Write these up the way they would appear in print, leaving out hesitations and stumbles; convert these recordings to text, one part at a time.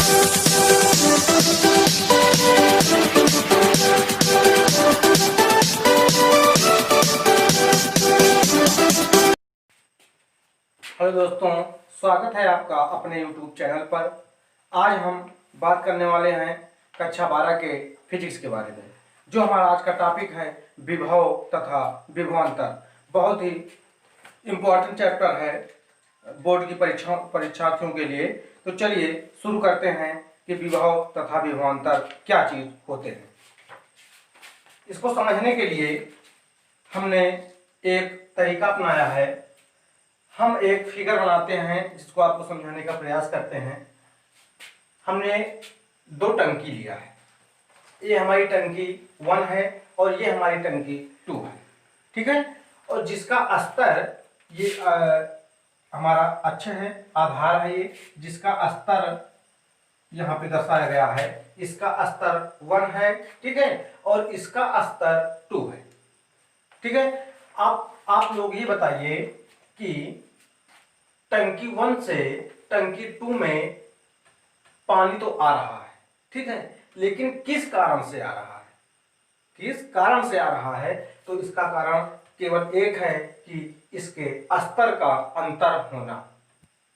Hello दोस्तों, स्वागत है आपका अपने YouTube चैनल पर। आज हम बात करने वाले हैं कक्षा 12 के फिजिक्स के बारे में। जो हमारा आज का टॉपिक है विभव तथा विभवांतर। बहुत ही इम्पोर्टेंट चैप्टर है बोर्ड की परीक्षार्थियों के लिए। तो चलिए शुरू करते हैं कि विभव तथा विभवांतर क्या चीज़ होते हैं। इसको समझने के लिए हमने एक तरीका अपनाया है। हम एक फिगर बनाते हैं जिसको आपको समझाने का प्रयास करते हैं। हमने दो टंकी लिया है, ये हमारी टंकी 1 है और ये हमारी टंकी 2 है, ठीक है। और जिसका स्तर ये हमारा अक्ष है, आधार है ये, जिसका स्तर यहाँ पे दर्शाया गया है। इसका स्तर 1 है, ठीक है, और इसका स्तर 2 है, ठीक है। आप लोग ये बताइए कि टंकी 1 से टंकी 2 में पानी तो आ रहा है, ठीक है, लेकिन किस कारण से आ रहा है? किस कारण से आ रहा है? तो इसका कारण केवल एक है कि इसके स्तर का अंतर होना,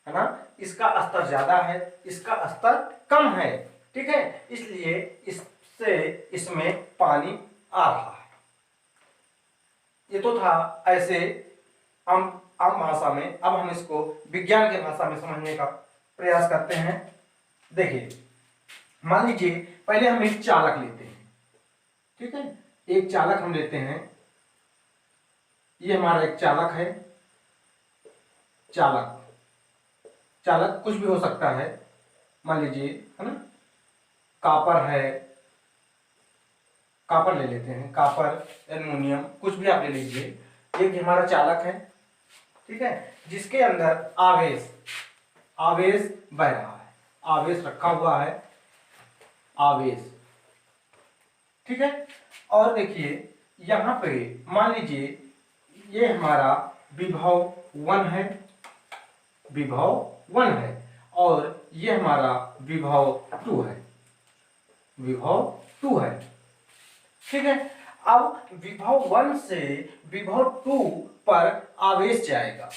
है ना। इसका स्तर ज्यादा है, इसका स्तर कम है, ठीक है, इसलिए इससे इसमें पानी आ रहा है। ये तो था ऐसे आम भाषा में। अब हम इसको विज्ञान की भाषा में समझने का प्रयास करते हैं। देखिए, मान लीजिए पहले हम एक चालक लेते हैं, ठीक है। एक चालक हम लेते हैं, ये हमारा एक चालक है। चालक कुछ भी हो सकता है, मान लीजिए, है ना, कॉपर है, कॉपर ले लेते हैं, कॉपर, एल्युमिनियम, कुछ भी आप ले लीजिए। एक हमारा चालक है, ठीक है, जिसके अंदर आवेश बह रहा है, आवेश रखा हुआ है, आवेश, ठीक है। और देखिए यहाँ पे मान लीजिए ये हमारा विभव 1 है, विभव 1 है, और ये हमारा विभव 2 है, विभव 2 है, ठीक है। अब विभव 1 से विभव 2 पर आवेश जाएगा,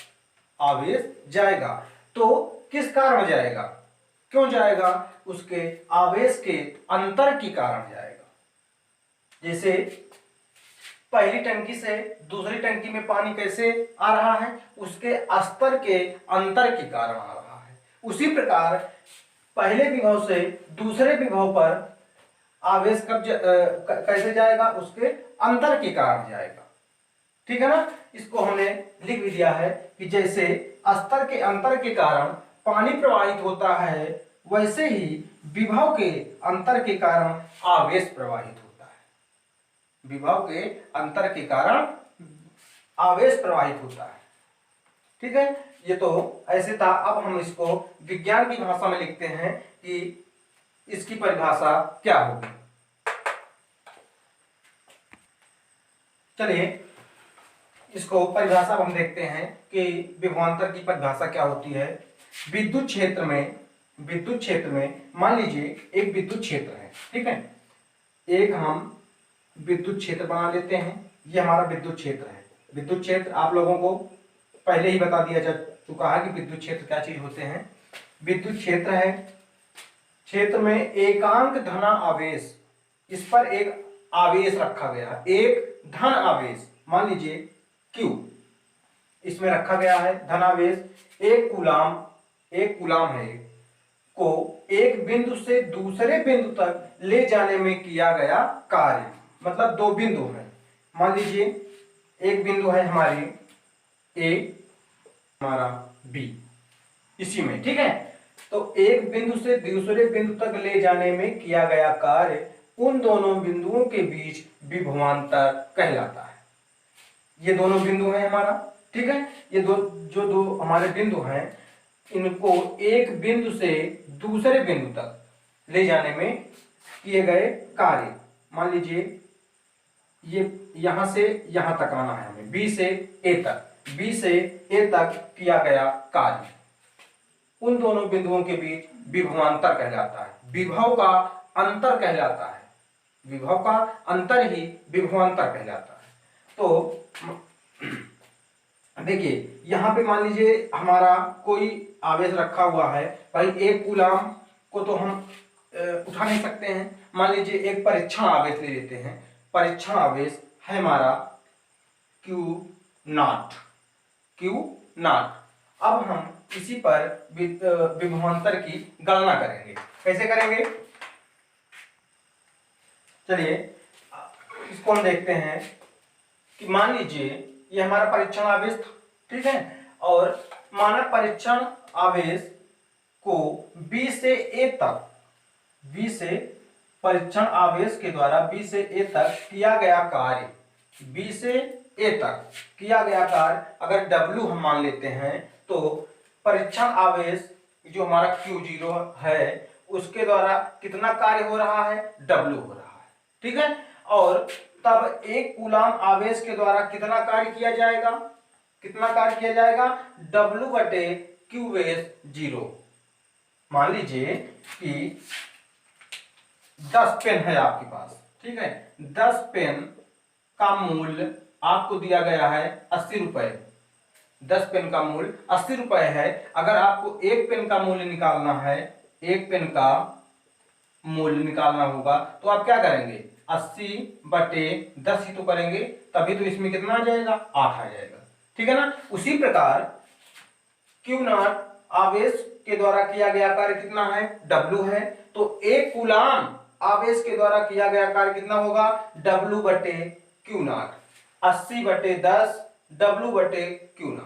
तो किस कारण जाएगा, क्यों जाएगा? उसके आवेश के अंतर के कारण जाएगा। जैसे पहली टंकी से दूसरी टंकी में पानी कैसे आ रहा है? उसके स्तर के अंतर के कारण आ रहा है। उसी प्रकार पहले विभव से दूसरे विभव पर आवेश कैसे जाएगा? उसके अंतर के कारण जाएगा, ठीक है ना। इसको हमने लिख भी दिया है कि जैसे स्तर के अंतर के कारण पानी प्रवाहित होता है, वैसे ही विभव के अंतर के कारण आवेश प्रवाहित होता है। विभव के अंतर के कारण आवेश प्रवाहित होता है, ठीक है। ये तो ऐसे था। अब हम इसको विज्ञान की भाषा में लिखते हैं कि इसकी परिभाषा क्या होगी। चलिए इसको परिभाषा हम देखते हैं कि विभवांतर की परिभाषा क्या होती है। विद्युत क्षेत्र में मान लीजिए एक विद्युत क्षेत्र है, ठीक है। एक हम विद्युत क्षेत्र बना लेते हैं, ये हमारा विद्युत क्षेत्र है। विद्युत क्षेत्र आप लोगों को पहले ही बता दिया जा चुका है कि विद्युत क्षेत्र क्या चीज होते हैं। विद्युत क्षेत्र है, क्षेत्र में एकांक धन आवेश, इस पर एक आवेश रखा गया, एक धन आवेश, मान लीजिए Q इसमें रखा गया है, धन आवेश। एक कूलाम है, को एक बिंदु से दूसरे बिंदु तक ले जाने में किया गया कार्य, मतलब दो बिंदु हैं। मान लीजिए एक बिंदु है हमारी A, हमारा B, इसी में, ठीक है। तो एक बिंदु से दूसरे बिंदु तक ले जाने में किया गया कार्य उन दोनों बिंदुओं के बीच विभवांतर कहलाता है। ये दोनों बिंदु हैं हमारा, ठीक है। ये दो हमारे बिंदु हैं, इनको एक बिंदु से दूसरे बिंदु तक ले जाने में किए गए कार्य, मान लीजिए ये यहां से यहां तक आना है हमें, बी से ए तक किया गया कार्य, उन दोनों बिंदुओं के बीच विभवांतर कहलाता है, विभव का अंतर कहलाता है, विभव का अंतर ही विभवांतर कहलाता है। तो देखिए यहाँ पे मान लीजिए हमारा कोई आवेश रखा हुआ है, भाई एक कूलाम को तो हम उठा नहीं सकते हैं, मान लीजिए एक परीक्षण आवेश ले लेते हैं, परीक्षण आवेश है हमारा Q0, Q0। अब हम इसी पर विभवांतर की गणना करेंगे। कैसे करेंगे, चलिए इसको हम देखते हैं कि मान लीजिए ये हमारा परीक्षण आवेश था, ठीक है, और माना परीक्षण आवेश को B से A तक, B से परीक्षण आवेश के द्वारा B से A तक किया गया कार्य, B से A तक किया गया कार्य अगर W हम मान लेते हैं, तो परीक्षण आवेश जो हमारा Q0 है उसके द्वारा कितना कार्य हो रहा है, W हो रहा है, ठीक है। और तब एक कूलाम आवेश के द्वारा कितना कार्य किया जाएगा, कितना कार्य किया जाएगा, W बटे Q बेस 0। मान लीजिए कि 10 पेन है आपके पास, ठीक है, 10 पेन का मूल्य आपको दिया गया है 80 रुपए, 10 पेन का मूल्य 80 रुपए है। अगर आपको एक पेन का मूल्य निकालना है, एक पेन का मूल्य निकालना होगा तो आप क्या करेंगे, 80 बटे 10 ही तो करेंगे, तभी तो इसमें कितना आ जाएगा, 8 आ जाएगा, ठीक है ना। उसी प्रकार Q0 आवेश के द्वारा किया गया कार्य कितना है, W है, तो एक कूलाम आवेश के द्वारा किया गया कार्य कितना होगा, W बटे Q0, 80 बटे 10 W बटे Q0,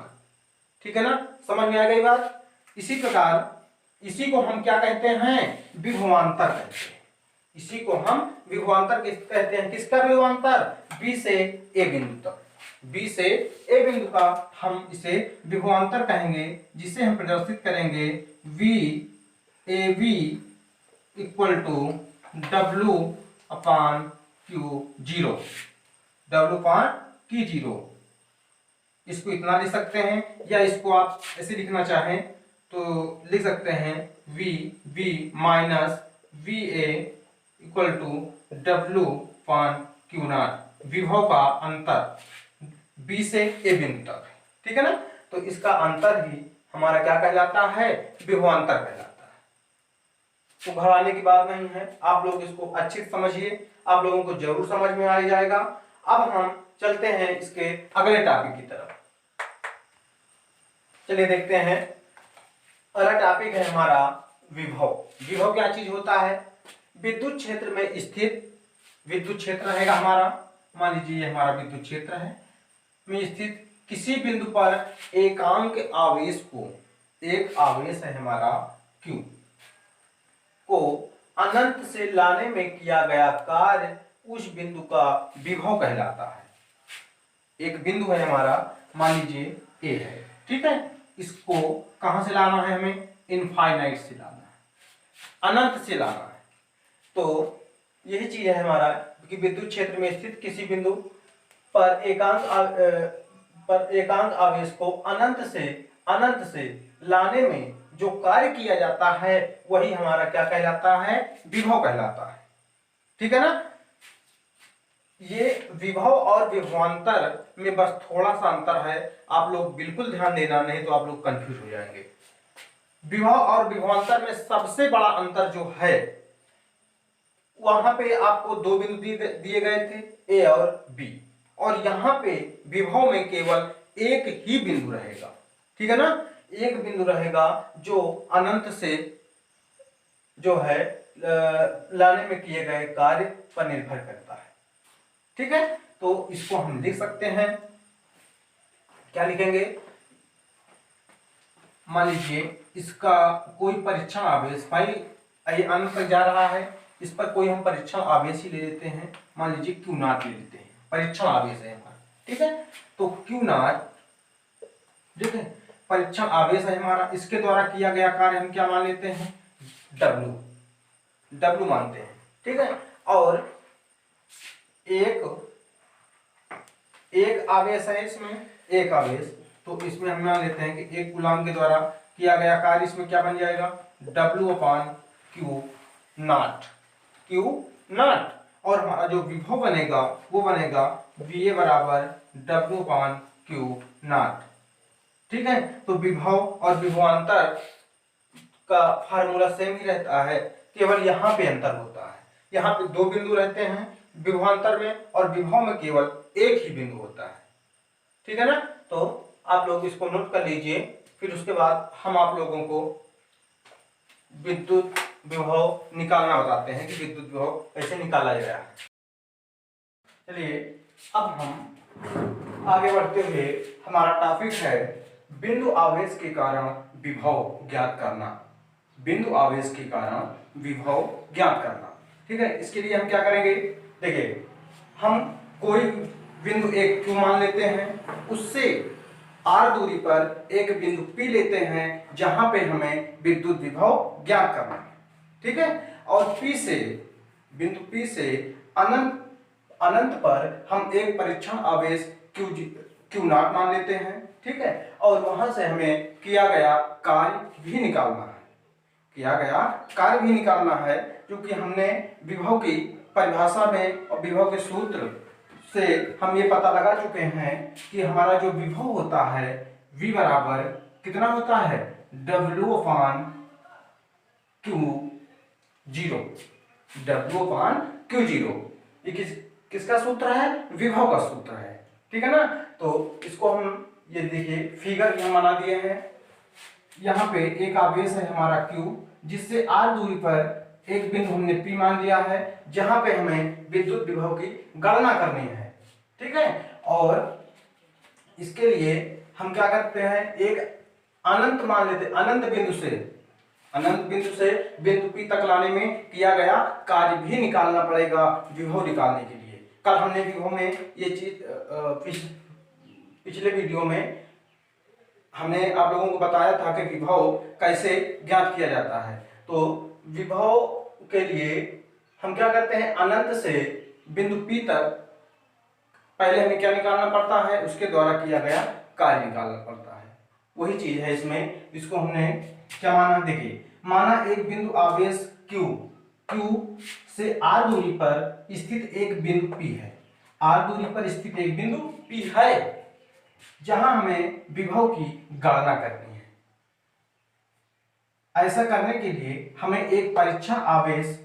ठीक है ना, समझ में आ गई बात। इसी प्रकार इसी को हम क्या कहते हैं, विभवांतर कहते हैं, इसी को हम विभवांतर कहते हैं। किसका विभवांतर, B से A बिंदु तक, B से A बिंदु का हम इसे विभवांतर कहेंगे, जिसे हम प्रदर्शित करेंगे VAB equal to W upon Q0, W upon Q0। इसको इतना लिख सकते हैं, या इसको आप ऐसे लिखना चाहें तो लिख सकते हैं VB minus VA equal to W upon Q0, विभव का अंतर B से A बिंदु तक, ठीक है ना। तो इसका अंतर ही हमारा क्या कहलाता है, विभवांतर कहलाता है। तो घबराने की बात नहीं है, आप लोग इसको अच्छे से समझिए, आप लोगों को जरूर समझ में आ जाएगा। अब हम चलते हैं इसके अगले टॉपिक की तरफ। चलिए देखते हैं, अगला टॉपिक है हमारा विभव। विभव क्या चीज होता है, विद्युत क्षेत्र में स्थित, विद्युत क्षेत्र रहेगा हमारा, मान लीजिए ये हमारा विद्युत क्षेत्र है में स्थित किसी बिंदु पर एकांक आवेश को, एक आवेश है हमारा Q को अनंत से लाने में किया गया कार्य उस बिंदु का विभव कहलाता है। एक बिंदु है हमारा, मान लीजिए A है, ठीक है, इसको कहां से लाना है हमें, इनफाइनाइट से लाना है, अनंत से लाना है। तो यही चीज है हमारा कि विद्युत क्षेत्र में स्थित किसी बिंदु पर एकांक आवेश को अनंत से लाने में जो कार्य किया जाता है वही हमारा क्या कहलाता है, विभव कहलाता है, ठीक है ना। ये विभव और विभवांतर में बस थोड़ा सा अंतर है, आप लोग बिल्कुल ध्यान देना, नहीं तो आप लोग कंफ्यूज हो जाएंगे। विभव और विभवांतर में सबसे बड़ा अंतर जो है, वहां पे आपको दो बिंदु दिए गए थे A और B, और यहाँ पे विभव में केवल एक ही बिंदु रहेगा, ठीक है ना, एक बिंदु रहेगा जो अनंत से जो है लाने में किए गए कार्य पर निर्भर करता है, ठीक है। तो इसको हम लिख सकते हैं, क्या लिखेंगे, मान लीजिए इसका कोई परीक्षण आवेश, भाई ये अनंत तक जा रहा है, इस पर कोई हम परीक्षण आवेश ही ले लेते हैं, मान लीजिए Q0 ले लेते हैं, परीक्षण आवेश है हमारा, ठीक है। तो Q0 ठीक है, परीक्षण आवेश है हमारा, इसके द्वारा किया गया कार्य हम क्या मान लेते हैं, W मानते हैं, ठीक है। और एक आवेश है इसमें, एक आवेश, तो इसमें हम मान लेते हैं कि एक कूलाम के द्वारा किया गया कार्य इसमें क्या बन जाएगा, W/Q0, Q0। और हमारा जो विभव बनेगा वो बनेगा VA बराबर W/Q0। ठीक है, तो विभव और विभवांतर का फार्मूला सेम ही रहता है, केवल यहाँ पे अंतर होता है। यहाँ पे दो बिंदु रहते हैं विभवांतर में, और विभव में केवल एक ही बिंदु होता है। ठीक है ना, तो आप लोग इसको नोट कर लीजिए। फिर उसके बाद हम आप लोगों को विद्युत विभव निकालना बताते हैं कि विद्युत विभव कैसे निकाला जाए। चलिए अब हम आगे बढ़ते हुए, हमारा टॉपिक है बिंदु आवेश के कारण विभव ज्ञात करना। बिंदु आवेश के कारण विभव ज्ञात करना। ठीक है, इसके लिए हम क्या करेंगे, देखिए हम कोई बिंदु एक Q मान लेते हैं, उससे R दूरी पर एक बिंदु P लेते हैं जहां पे हमें विद्युत विभव ज्ञात करना है। ठीक है, और बिंदु P से अनंत अनंत पर हम एक परीक्षण आवेश Q0 मान लेते हैं। ठीक है, और वहां से हमें किया गया कार्य भी निकालना है, क्योंकि हमने विभव की परिभाषा में और विभव के सूत्र से हम ये पता लगा चुके हैं कि हमारा जो विभव होता है V बराबर कितना होता है, W/Q0। ये किसका सूत्र है, विभव का सूत्र है। ठीक है ना, तो इसको हम ये देखिए फिगर यहाँ बना दिए हैं। यहाँ पे एक आवेश है हमारा Q, जिससे R दूरी पर एक बिंदु हमने P मान लिया है जहां पे हमें विद्युत विभव की गणना करनी है। ठीक है, और इसके लिए हम क्या करते हैं, एक अनंत मान लेते, अनंत बिंदु से बिंदु P तक लाने में किया गया कार्य भी निकालना पड़ेगा विभव निकालने के लिए। कल हमने विभव में ये चीज पिछले वीडियो में हमने आप लोगों को बताया था कि विभव कैसे ज्ञात किया जाता है। तो विभव के लिए हम क्या करते हैं, अनंत से बिंदु P तक पहले हमें क्या निकालना पड़ता है, उसके द्वारा किया गया कार्य निकालना पड़ता है। वही चीज है इसमें। इसको हमने क्या माना, देखिए माना एक बिंदु आवेश Q से R दूरी पर स्थित एक बिंदु P है। R दूरी पर स्थित एक बिंदु P है जहां हमें विभव की गणना करनी है। ऐसा करने के लिए हमें एक परीक्षण आवेश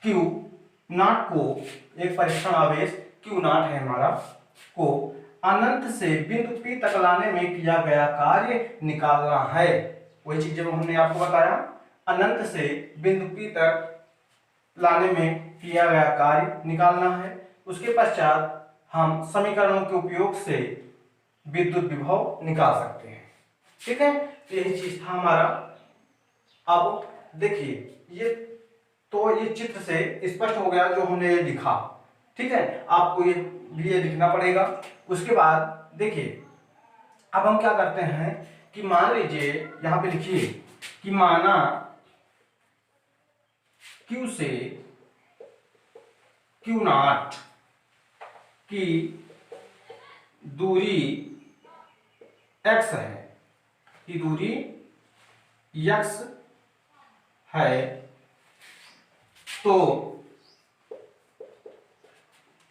Q0 है हमारा, को अनंत से बिंदु P तक लाने में किया गया कार्य निकालना है। वही चीज जब हमने आपको बताया, अनंत से बिंदु P तक लाने में किया गया कार्य निकालना है। उसके पश्चात हम समीकरणों के उपयोग से विद्युत विभव निकाल सकते हैं। ठीक है, यही चीज था हमारा। अब देखिए ये चित्र से स्पष्ट हो गया जो हमने ये लिखा। ठीक है, आपको ये लिखना पड़ेगा। उसके बाद देखिए अब हम क्या करते हैं कि मान लीजिए यहां पे लिखिए कि माना Q से Q0 की दूरी x है, तो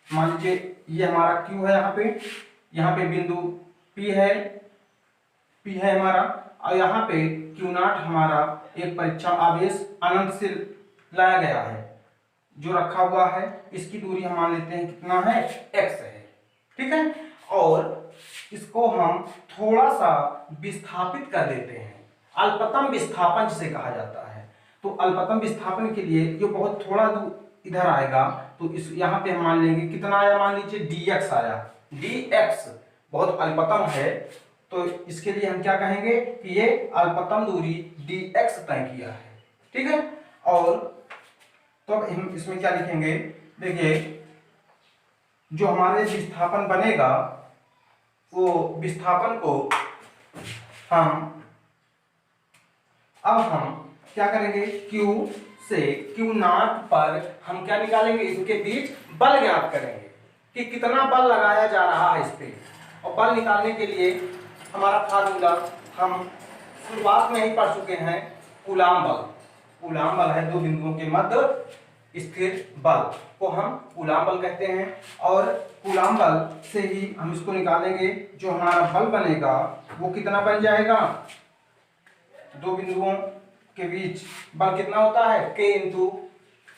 मान लीजिए ये हमारा Q है, यहाँ पे बिंदु P है हमारा, और यहाँ पे Q0 हमारा एक परीक्षण आवेश अनंत से लाया गया है जो रखा हुआ है। इसकी दूरी हम मान लेते हैं कितना है, x है। ठीक है, और इसको हम थोड़ा सा विस्थापित कर देते हैं, अल्पतम विस्थापन जिसे कहा जाता है। तो अल्पतम विस्थापन के लिए ये बहुत थोड़ा दूर इधर आएगा, तो इस यहाँ पे हम मान लेंगे कितना आया, मान लीजिए dx आया। dx बहुत अल्पतम है, तो इसके लिए हम क्या कहेंगे कि ये अल्पतम दूरी dx तय किया है। ठीक है, और तो अब हम इसमें क्या लिखेंगे, देखिए जो हमारे विस्थापन बनेगा वो विस्थापन को हम क्या करेंगे, Q से Q0 पर हम क्या निकालेंगे, इनके बीच बल ज्ञात करेंगे कि कितना बल लगाया जा रहा है इस पे। और बल निकालने के लिए हमारा फार्मूला हम शुरुआत में ही पढ़ चुके हैं कूलाम बल। कूलाम बल है दो बिंदुओं के मध्य स्थिर बल को हम कूलाम बल कहते हैं। और कूलाम बल से ही हम इसको निकालेंगे, जो हमारा बल बनेगा वो कितना बन जाएगा, दो बिंदुओं के बीच बल कितना होता है, K into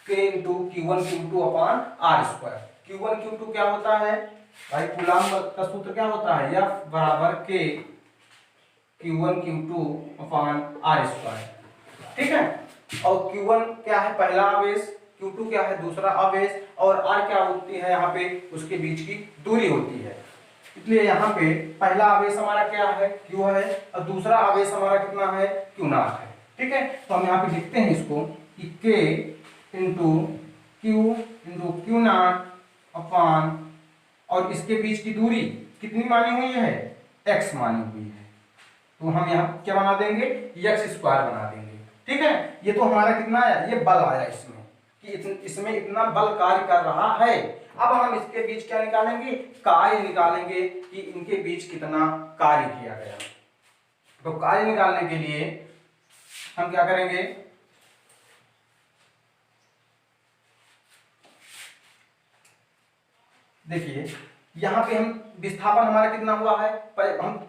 Q1 Q2 upon R square. Q1 Q2 क्या होता है भाई, कूलाम बल का सूत्र क्या होता है, F बराबर K Q1 Q2 upon R square. ठीक है, और Q1 क्या है, पहला आवेश, Q2 क्या है, दूसरा आवेश, और R क्या होती है यहाँ पे, उसके बीच की दूरी होती है। इसलिए यहाँ पे पहला आवेश हमारा क्या है, Q है, और दूसरा आवेश हमारा कितना है, Q0 है। ठीक है, तो हम यहाँ पे लिखते हैं इसको कि K इंटू Q0 अपॉन, और इसके बीच की दूरी कितनी मानी हुई है, x मानी हुई है, तो हम यहाँ क्या बना देंगे, x स्क्वायर बना देंगे। ठीक है, ये तो हमारा कितना आया, ये बल आया इसमें कि इसमें इतना बल कार्य कर रहा है। अब हम इसके बीच क्या निकालेंगे, कार्य निकालेंगे कि इनके बीच कितना कार्य किया गया। तो कार्य निकालने के लिए हम क्या करेंगे, देखिए यहाँ पे हम विस्थापन हमारा कितना हुआ है,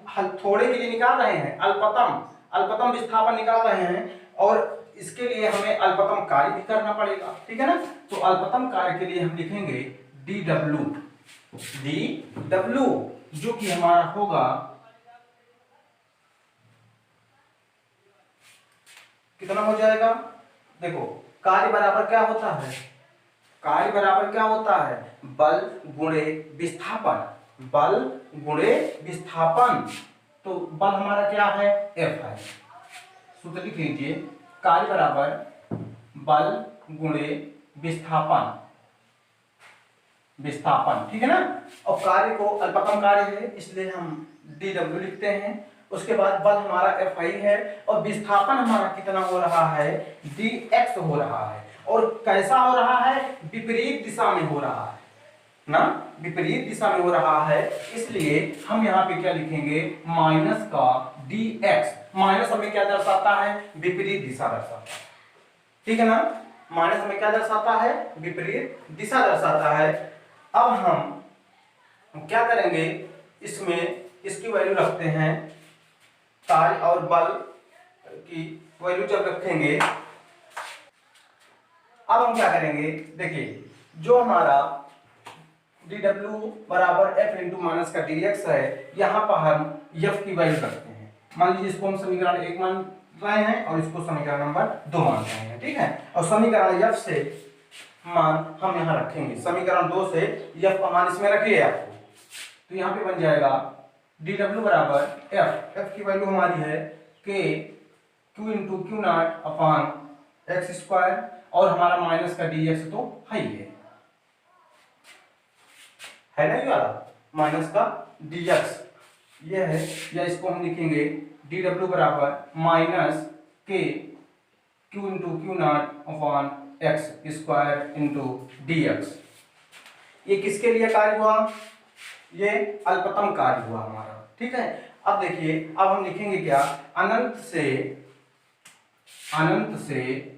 हम थोड़े के लिए निकाल रहे हैं, अल्पतम विस्थापन निकाल रहे हैं, और इसके लिए हमें अल्पतम कार्य भी करना पड़ेगा। ठीक है ना, तो अल्पतम कार्य के लिए हम लिखेंगे dw, जो कि हमारा होगा कितना हो जाएगा, देखो कार्य बराबर क्या होता है, कार्य बराबर क्या होता है, बल गुणे विस्थापन, बल गुणे विस्थापन। तो बल हमारा क्या है, F है, सूत्र लिख लीजिए, कार्य बराबर बल गुणे विस्थापन, विस्थापन। ठीक है ना, और कार्य को अल्पतम कार्य है इसलिए हम dw लिखते हैं। उसके बाद बल हमारा Fi है, और विस्थापन हमारा कितना हो रहा है, dx हो रहा है, और कैसा हो रहा है, विपरीत दिशा में हो रहा है ना, विपरीत दिशा में हो रहा है, इसलिए हम यहाँ पे क्या लिखेंगे, माइनस का dx। माइनस हमें क्या दर्शाता है, विपरीत दिशा दर्शाता है। ठीक है ना, माइनस हमें क्या दर्शाता है, विपरीत दिशा दर्शाता है। अब हम क्या करेंगे, इसमें इसकी वैल्यू रखते हैं, कार्य और बल की वैल्यू जब रखेंगे, अब हम क्या करेंगे, देखिए जो हमारा dw बराबर f इंटू माइनस का dx है, यहाँ पर हम f की वैल्यू रखते हैं। मान लीजिए इसको हम समीकरण 1 मान रहे हैं और इसको समीकरण नंबर 2 मान रहे हैं। ठीक है, और समीकरण f से मान हम यहाँ रखेंगे, समीकरण 2 से f का मान इसमें रखिए आपको, तो यहाँ पे बन जाएगा dw बराबर f की वैल्यू हमारी है k q into Q0 upon x square, और हमारा माइनस का dx तो है ही है ना, ये वाला माइनस का dx ये है, या इसको हम लिखेंगे dw बराबर minus k q into Q0 upon x square into dx। ये किसके लिए कार्य हुआ, ये अल्पतम कार्य हुआ हमारा। ठीक है, अब देखिए, अब हम लिखेंगे क्या, अनंत से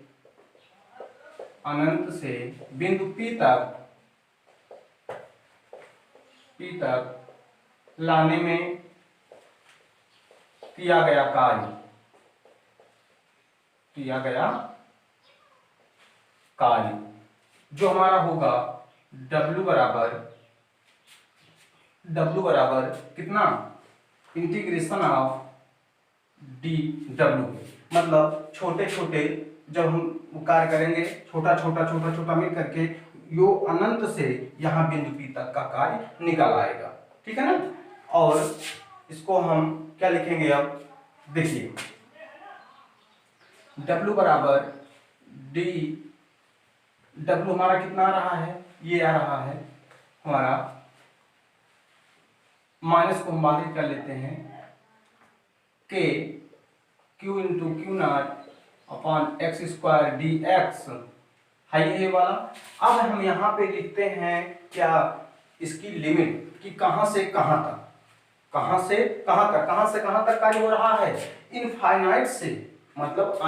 बिंदु P तक लाने में किया गया कार्य जो हमारा होगा W बराबर कितना, इंटीग्रेशन ऑफ dw, मतलब छोटे छोटे जब हम कार्य करेंगे, छोटा छोटा मिल करके यो अनंत से यहाँ बिंदु P तक का कार्य निकल आएगा। ठीक है ना, और इसको हम क्या लिखेंगे, अब देखिए W बराबर W हमारा कितना आ रहा है, ये आ रहा है हमारा, माइनस को हम बाहर कर लेते हैं, k q into Q0 upon x square dx है ये वाला। अब हम यहाँ पे लिखते हैं क्या, इसकी लिमिट कि कहाँ से कहाँ कहां से कहां तक कार्य हो रहा है? इनफाइनाइट से, मतलब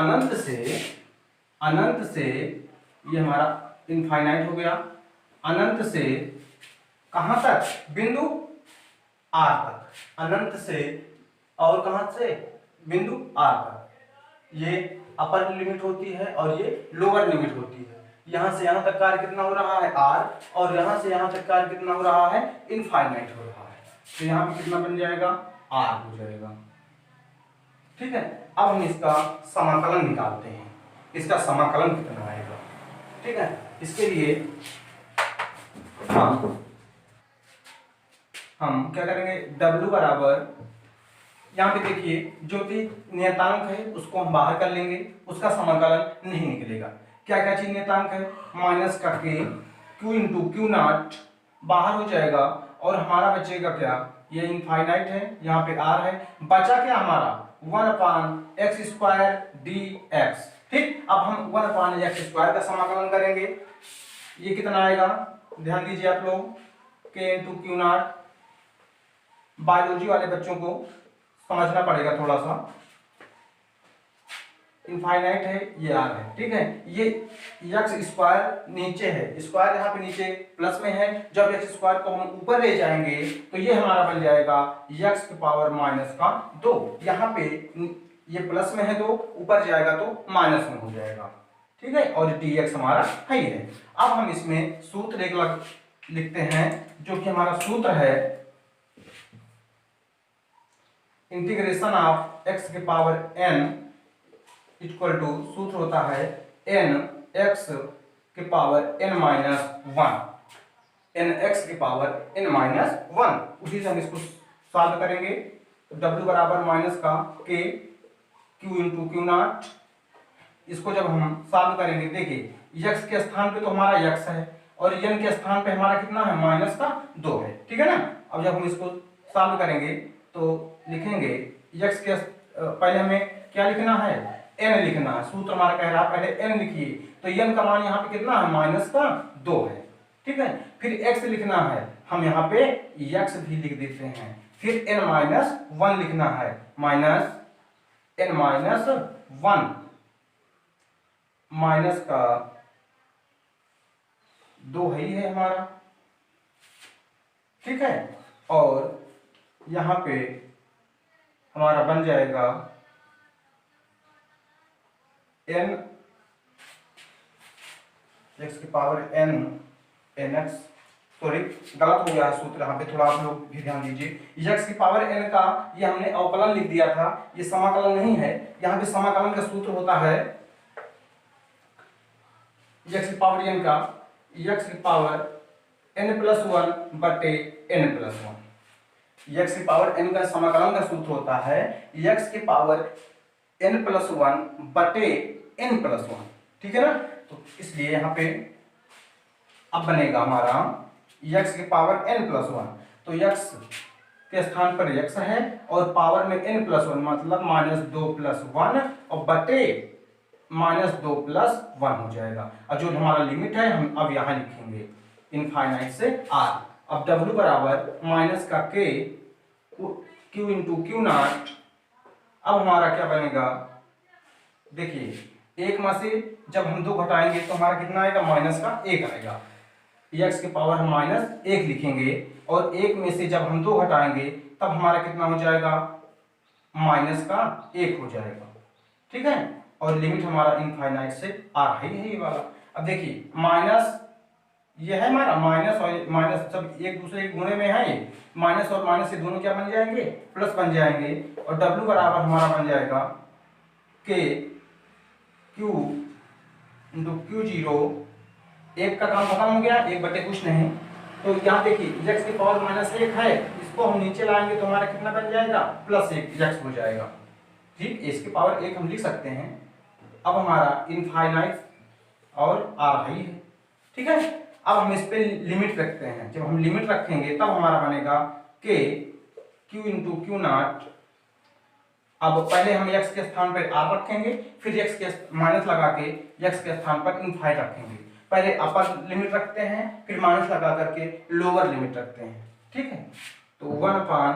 अनंत से ये हमारा इनफाइनाइट हो गया, अनंत से कहां तक? बिंदु आर तक, अनंत से और कहां से? बिंदु आर तक। ये अपर लिमिट होती है और ये लोअर लिमिट होती है। यहां से यहां तक कार्य कितना हो रहा है? आर, और यहां से यहां तक कार्य कितना हो रहा है? इनफाइनाइट हो रहा है। तो यहां पे कितना बन जाएगा? आर हो जाएगा। ठीक है, अब हम इसका समाकलन निकालते हैं। इसका समाकलन कितना आएगा? ठीक है, इसके लिए हम क्या करेंगे? W बराबर, यहाँ पे देखिए जो भी नियतांक है उसको हम बाहर कर लेंगे, उसका समाकलन नहीं निकलेगा। क्या क्या चीज नियतांक है? माइनस का के, Q इंटू क्यू नॉट बाहर हो जाएगा, और हमारा बचेगा क्या? ये इनफाइनाइट है, यहाँ पे R है, बचा क्या हमारा? 1/x² dx। ठीक, अब हम 1/x² का समाकलन करेंगे। ये कितना आएगा? ध्यान दीजिए आप लोग, के इंटू क्यू नॉट। बायोलॉजी वाले बच्चों को समझना पड़ेगा थोड़ा सा। इनफाइनाइट है, ये आर है, ठीक है। ये x² नीचे है, स्क्वायर यहाँ पे नीचे प्लस में है, जब x² को हम ऊपर ले जाएंगे तो ये हमारा बन जाएगा x⁻² यहाँ पे ये प्लस में है, तो ऊपर जाएगा तो माइनस में हो जाएगा। ठीक है, और dx हमारा है ही है। अब हम इसमें सूत्र एक लिखते हैं, जो कि हमारा सूत्र है integration of x⁻n equal to, सूत्र होता है n x⁻n-1, n x⁻n-1। उसी से हम इसको सॉल्व करेंगे। तो w बराबर माइनस का k q into Q not. इसको जब हम सॉल्व करेंगे, देखिए x के स्थान पे तो हमारा x है, और n के स्थान पे हमारा कितना है? -2 है, ठीक है ना। अब जब हम इसको सॉल्व करेंगे तो लिखेंगे x के पहले हमें क्या लिखना है? n लिखना है। सूत्र हमारा कह रहा है पहले n लिखिए, तो n का मान यहाँ पे कितना है? -2 है, ठीक है। फिर x लिखना है, हम यहाँ पे x भी लिख देते हैं। फिर n-1 लिखना है, -n-1 माइनस का 2 है ही है हमारा, ठीक है। और यहाँ पे हमारा बन जाएगा n x⁻n सॉरी गलत हो गया है सूत्र, यहाँ पे थोड़ा आप लोग भी ध्यान दीजिए। x⁻n का ये हमने अवकलन लिख दिया था, ये समाकलन नहीं है। यहाँ पे समाकलन का सूत्र होता है x⁻n का x⁻n+1 बटे n+1। x⁻n का समाकलन का सूत्र होता है x⁻n+1 बटे n+1, ठीक है ना। तो इसलिए यहाँ पे अब बनेगा हमारा x⁻n+1, तो x के स्थान पर x है और पावर में n+1, मतलब -2 + 1 और बटे -2 + 1 हो जाएगा। और जो हमारा लिमिट है हम अब यहाँ लिखेंगे इनफाइनाइट से r। अब w बराबर माइनस का k q into Q not. अब हमारा क्या बनेगा? देखिए एक में से जब हम 2 घटाएंगे तो हमारा कितना आएगा? -1 आएगा। x के पावर हम -1 लिखेंगे, और 1 में से जब हम 2 घटाएंगे तब हमारा कितना हो जाएगा? -1 हो जाएगा, ठीक है। और लिमिट हमारा इनफाइनाइट से r है ये वाला। अब देखिए माइनस ये है हमारा, माइनस और माइनस सब एक दूसरे के गुणे में है, ये माइनस और माइनस ये दोनों क्या बन जाएंगे? प्लस बन जाएंगे। और w बराबर हमारा बन जाएगा k q इंटू Q0। एक का काम खत्म हो गया, 1 बटे कुछ नहीं। तो यहाँ देखिए x की पावर -1 है, इसको हम नीचे लाएंगे तो हमारा कितना बन जाएगा? +1 x हो जाएगा, ठीक। इसकी पावर 1 हम लिख सकते हैं। अब हमारा इनफाइनाइट और r है, ठीक है। अब हम इस पे लिमिट रखते हैं। जब हम लिमिट रखेंगे तब हमारा बनेगा k q into Q not. अब पहले हम x के स्थान पर r रखेंगे, फिर x के माइनस लगा के x के स्थान पर इनफाइनाइट रखेंगे। पहले अपर लिमिट रखते हैं, फिर माइनस लगा करके लोअर लिमिट रखते हैं, ठीक है। तो 1/x⁻n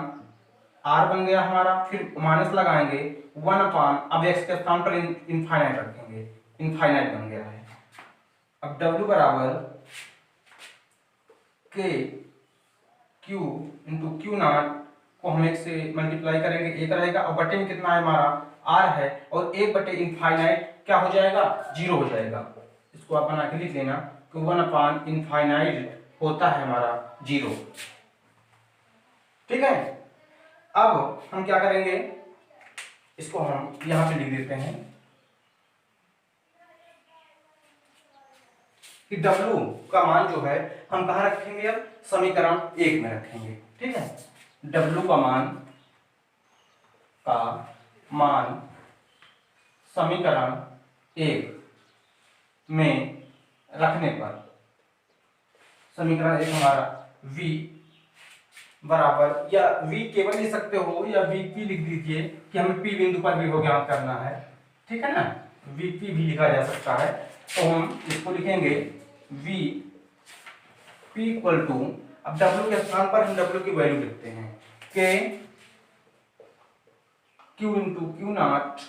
आर बन गया हमारा, फिर माइनस लगाएंगे 1/, अब एक्स के स्थान पर इनफाइनाइट रखेंगे, इनफाइनाइट बन गया है। अब W बराबर के क्यू इंटू क्यू नॉट को हम एक से मल्टीप्लाई करेंगे, एक रहेगा, और बटे में कितना है हमारा आर है, और एक बटे इनफाइनाइट क्या हो जाएगा, 0 हो जाएगा। इसको आप बना के लिख लेना कि 1/इनफाइनाइट होता है हमारा 0। ठीक है, अब हम क्या करेंगे, इसको हम यहां पे लिख देते हैं कि W का मान जो है हम कहाँ रखेंगे, अब समीकरण 1 में रखेंगे। ठीक है, W का मान समीकरण 1 में रखने पर समीकरण 1 हमारा V बराबर, या V केवल लिख सकते हो या VP लिख दीजिए कि हमें P बिंदु पर भी हो ज्ञात करना है। ठीक है ना, VP भी लिखा जा सकता है, तो हम इसको लिखेंगे V P इक्वल टू, अब W के स्थान पर हम W की वैल्यू लिखते हैं के Q into Q not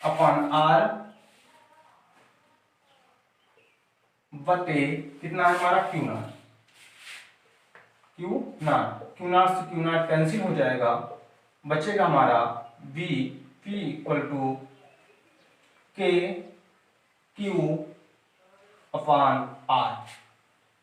upon R बटे कितना है हमारा क्यू नॉट, क्यू नॉट से क्यू नॉट कैंसिल हो जाएगा, बचेगा हमारा V P इक्वल टू के क्यू अपॉन R।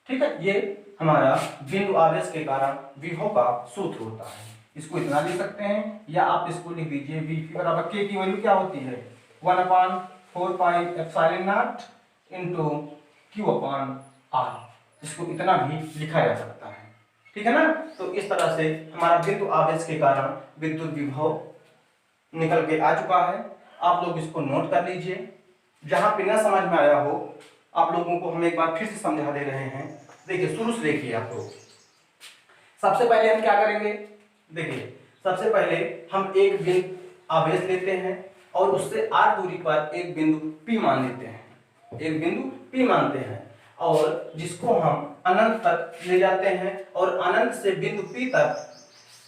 ठीक है, ये हमारा बिंदु आवेश के कारण विभव का सूत्र होता है। इसको इतना लिख सकते हैं, या आप इसको लिख दीजिए Vp बराबर के की वैल्यू क्या होती है 1/4 pi epsilon not into Q upon R। इसको इतना भी लिखा जा सकता है। ठीक है ना, तो इस तरह से हमारा बिंदु आवेश के कारण विद्युत विभव निकल के आ चुका है। आप लोग इसको नोट कर लीजिए, जहां पे न समझ में आया हो आप लोगों को हम एक बार फिर से समझा दे रहे हैं। देखिए, शुरू से देखिए आप लोग। सबसे पहले हम क्या करेंगे, देखिए सबसे पहले हम एक बिंदु आवेश लेते हैं और उससे r दूरी पर एक बिंदु P मान लेते हैं, एक बिंदु P मानते हैं, और जिसको हम अनंत तक ले जाते हैं, और अनंत से बिंदु P तक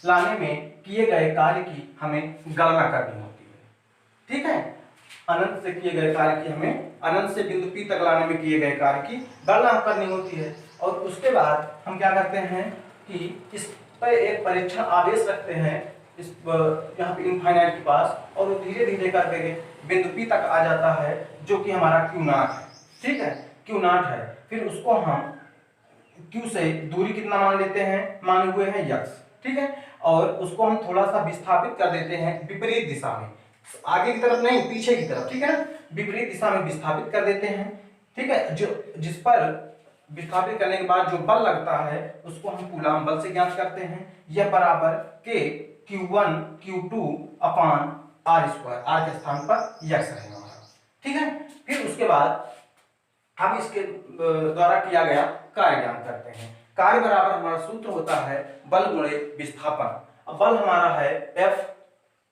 लाने में किए गए कार्य की हमें गणना करनी होती है। ठीक है, अनंत से किए गए कार्य की हमें, अनंत से बिंदु P तक लाने में किए गए कार्य की गणना करनी होती है। और उसके बाद हम क्या करते हैं कि इस पर एक परीक्षण आवेश रखते हैं, इस यहाँ पे इनफाइनाइट के पास, और वो धीरे धीरे करके बिंदु P तक आ जाता है, जो कि हमारा क्यू नॉट है। ठीक है, क्यू नॉट है, फिर उसको हम Q से दूरी कितना मान लेते हैं, माने हुए हैं x। ठीक है, और उसको हम थोड़ा सा विस्थापित कर देते हैं विपरीत दिशा में, आगे की तरफ नहीं, पीछे की तरफ। ठीक है ना, विपरीत दिशा में विस्थापित कर देते हैं। ठीक है, जो जिस पर विस्थापित करने के बाद जो बल लगता है उसको हम कूलाम बल से ज्ञात करते हैं। यह बराबर के Q1 Q2 upon R square, R के स्थान पर x रहेगा हमारा। ठीक है, फिर उसके बाद हम इसके द्वारा किया गया कार्य ज्ञात करते हैं। कार्य बराबर हमारा सूत्र होता है बल गुणे विस्थापन। अब बल हमारा है F।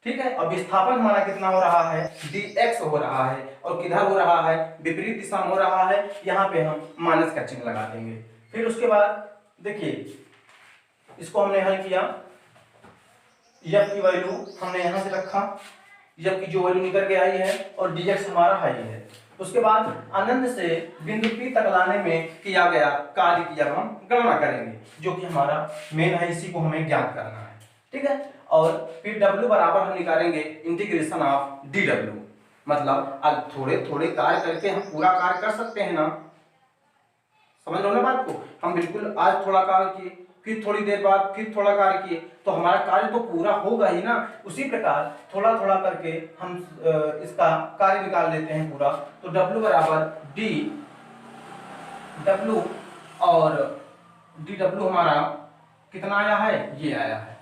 ठीक है, और विस्थापन हमारा कितना हो रहा है, dx हो रहा है, और किधर हो रहा है, विपरीत दिशा में हो रहा है। यहाँ पे हम माइनस का चिन्ह लगा देंगे। फिर उसके बाद देखिए, इसको हमने हल किया, f की वैल्यू हमने यहाँ से रखा, f की जो वैल्यू निकल के आई है, और dx हमारा है ही है। उसके बाद अनंत से बिंदु P तक लाने में किया गया कार्य की अब हम गणना करेंगे, जो कि हमारा मेन है, इसी को हमें ज्ञात करना है। ठीक है, और फिर W बराबर हम निकालेंगे इंटीग्रेशन ऑफ dW, मतलब अब थोड़े थोड़े कार्य करके हम पूरा कार्य कर सकते हैं ना, समझ लो ना बात को। हम बिल्कुल आज थोड़ा कार्य किए, फिर थोड़ी देर बाद फिर थोड़ा कार्य किए, तो हमारा कार्य तो पूरा होगा ही ना। उसी प्रकार थोड़ा थोड़ा करके हम इसका कार्य निकाल लेते हैं पूरा। तो W बराबर dW, और dW हमारा कितना आया है, ये आया है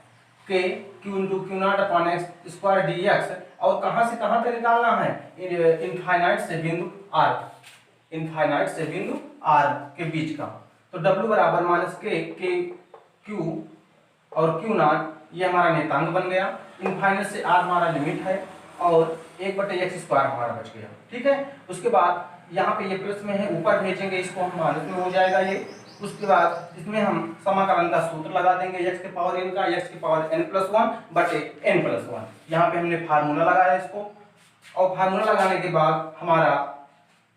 के Q into Q not upon x square dx, और कहाँ से कहाँ तक निकालना है, इनफाइनाइट से बिंदु R, इनफाइनाइट से बिंदु R के बीच का। तो W बराबर माइनस के Q और क्यू नॉट, ये हमारा नेतांक बन गया। इनफाइनाइट से R हमारा लिमिट है, और 1/x स्क्वायर हमारा बच गया। ठीक है, उसके बाद यहाँ पे ये प्लस में है, ऊपर भेजेंगे इसको हम माइनस में हो जाएगा ये, उसके बाद इसमें हम समाकलन का सूत्र लगा देंगे x के पावर n का, x के पावर n+1 बटे n+1। यहाँ पे हमने फार्मूला लगाया इसको, और फार्मूला लगाने के बाद हमारा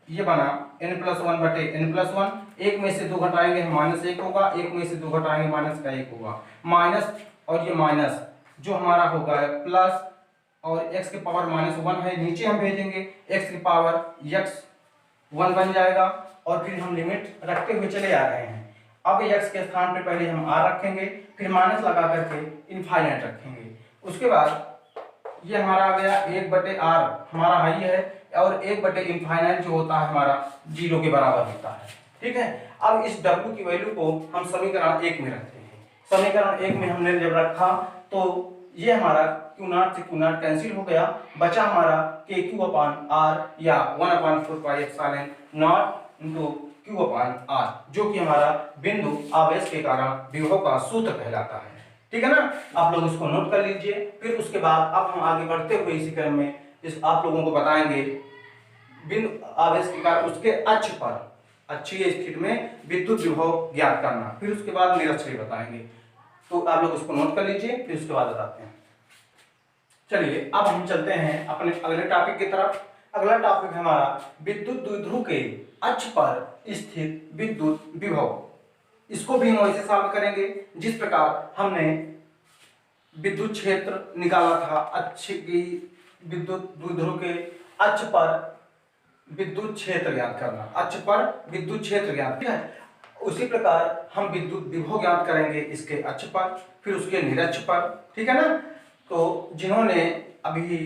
ये बना n+1 बटे n+1। एक में से दो घटाएंगे -1 होगा, एक में से दो घटाएंगे -1 होगा, माइनस और ये माइनस जो हमारा होगा प्लस, और x के पावर -1 है, नीचे हम भेजेंगे x की पावर x1 बन जाएगा, और फिर हम लिमिट रखते हुए चले आ रहे हैं। अब x के स्थान पे पहले हम r रखेंगे, फिर माइनस लगा करके इनफाइनाइट रखेंगे। उसके बाद ये हमारा आ गया 1/r हमारा हाई है, और 1/इनफाइनाइट जो होता है हमारा 0 के बराबर होता है। ठीक है, अब इस w की वैल्यू को हम समीकरण 1 में रखते हैं। समीकरण 1 में हमने जब रखा तो ये हमारा Q0 से Q0 कैंसिल हो गया, बचा हमारा KQ/R या 1/4πε0 इंटू Q/R, जो कि हमारा बिंदु आवेश के कारण विभव का सूत्र कहलाता है। ठीक है ना, आप लोग इसको नोट कर लीजिए। फिर उसके बाद अब हम आगे बढ़ते हुए इसी क्रम में इस आप लोगों को बताएंगे बिंदु आवेश के कारण उसके अक्ष पर अक्षीय स्थिति में विद्युत विभव ज्ञात करना, फिर उसके बाद निरक्षीय बताएंगे। तो आप लोग उसको नोट कर लीजिए, फिर उसके बाद बताते हैं। चलिए अब हम चलते हैं अपने अगले टॉपिक की तरफ। अगला टॉपिक हमारा विद्युत द्विध्रुव के अक्ष पर स्थित विद्युत विभव। इसको भी हम वैसे सॉल्व करेंगे जिस प्रकार हमने विद्युत क्षेत्र निकाला था अक्ष की विद्युत द्विध्रुव के अक्ष पर विद्युत क्षेत्र ज्ञात करना, अक्ष पर विद्युत क्षेत्र ज्ञात है। उसी प्रकार हम विद्युत विभव ज्ञात करेंगे इसके अक्ष पर, फिर उसके निरक्ष पर। ठीक है ना, तो जिन्होंने अभी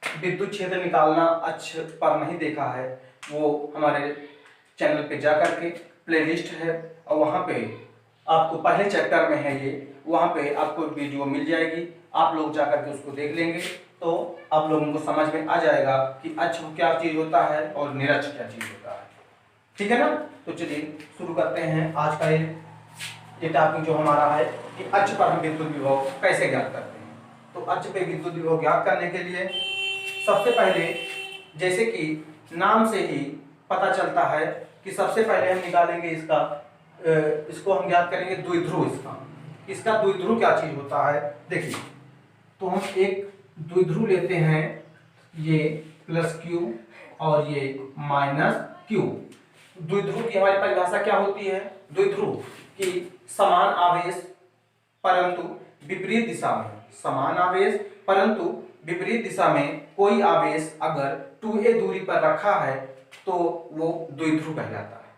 विद्युत क्षेत्र निकालना अक्ष पर नहीं देखा है वो हमारे चैनल पे जा करके प्लेलिस्ट है, और वहाँ पे आपको पहले चैप्टर में है ये, वहाँ पे आपको वीडियो मिल जाएगी, आप लोग जा करके उसको देख लेंगे तो आप लोगों को समझ में आ जाएगा कि अक्ष क्या चीज़ होता है और निरक्ष क्या चीज़ होता है। ठीक है ना, तो चलिए शुरू करते हैं आज का ये टॉपिक जो हमारा है कि अक्ष पर हम विद्युत विभव कैसे ज्ञात करते हैं। तो अक्ष पे विद्युत विभव ज्ञात करने के लिए सबसे पहले, जैसे कि नाम से ही पता चलता है कि सबसे पहले हम निकालेंगे इसको हम ज्ञात करेंगे द्विध्रुव। इसका द्विध्रुव क्या चीज होता है देखिए, तो हम एक द्विध्रुव लेते हैं, ये +Q और ये -Q। द्विध्रुव की हमारी परिभाषा क्या होती है? द्विध्रुव की समान आवेश परंतु विपरीत दिशा में, समान आवेश परंतु विपरीत दिशा में कोई आवेश अगर 2a दूरी पर रखा है तो वो द्विध्रुव कहलाता है।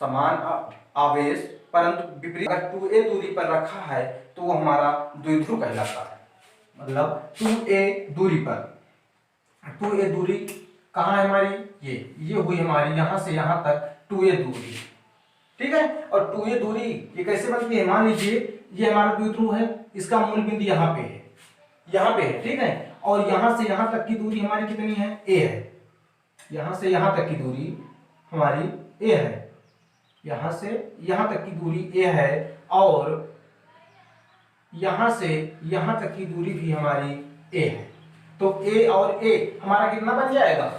समान आवेश परंतु विपरीत अगर 2a दूरी पर रखा है तो वो हमारा द्विध्रुव कहलाता है। मतलब 2a दूरी पर, 2a दूरी कहाँ है हमारी? ये हुई हमारी यहाँ से यहाँ तक 2a दूरी। ठीक है, और 2a दूरी ये कैसे बनती है? मान लीजिए ये हमारा द्विध्रुव है, इसका मूल बिंदु यहाँ पे है, यहाँ पे है। ठीक है, और यहाँ से यहाँ तक की दूरी हमारी कितनी है? a है। यहाँ से यहाँ तक की दूरी हमारी a है, यहाँ से यहाँ तक की दूरी a है, और यहाँ से यहाँ तक की दूरी भी हमारी a है। तो a और a हमारा कितना बन जाएगा?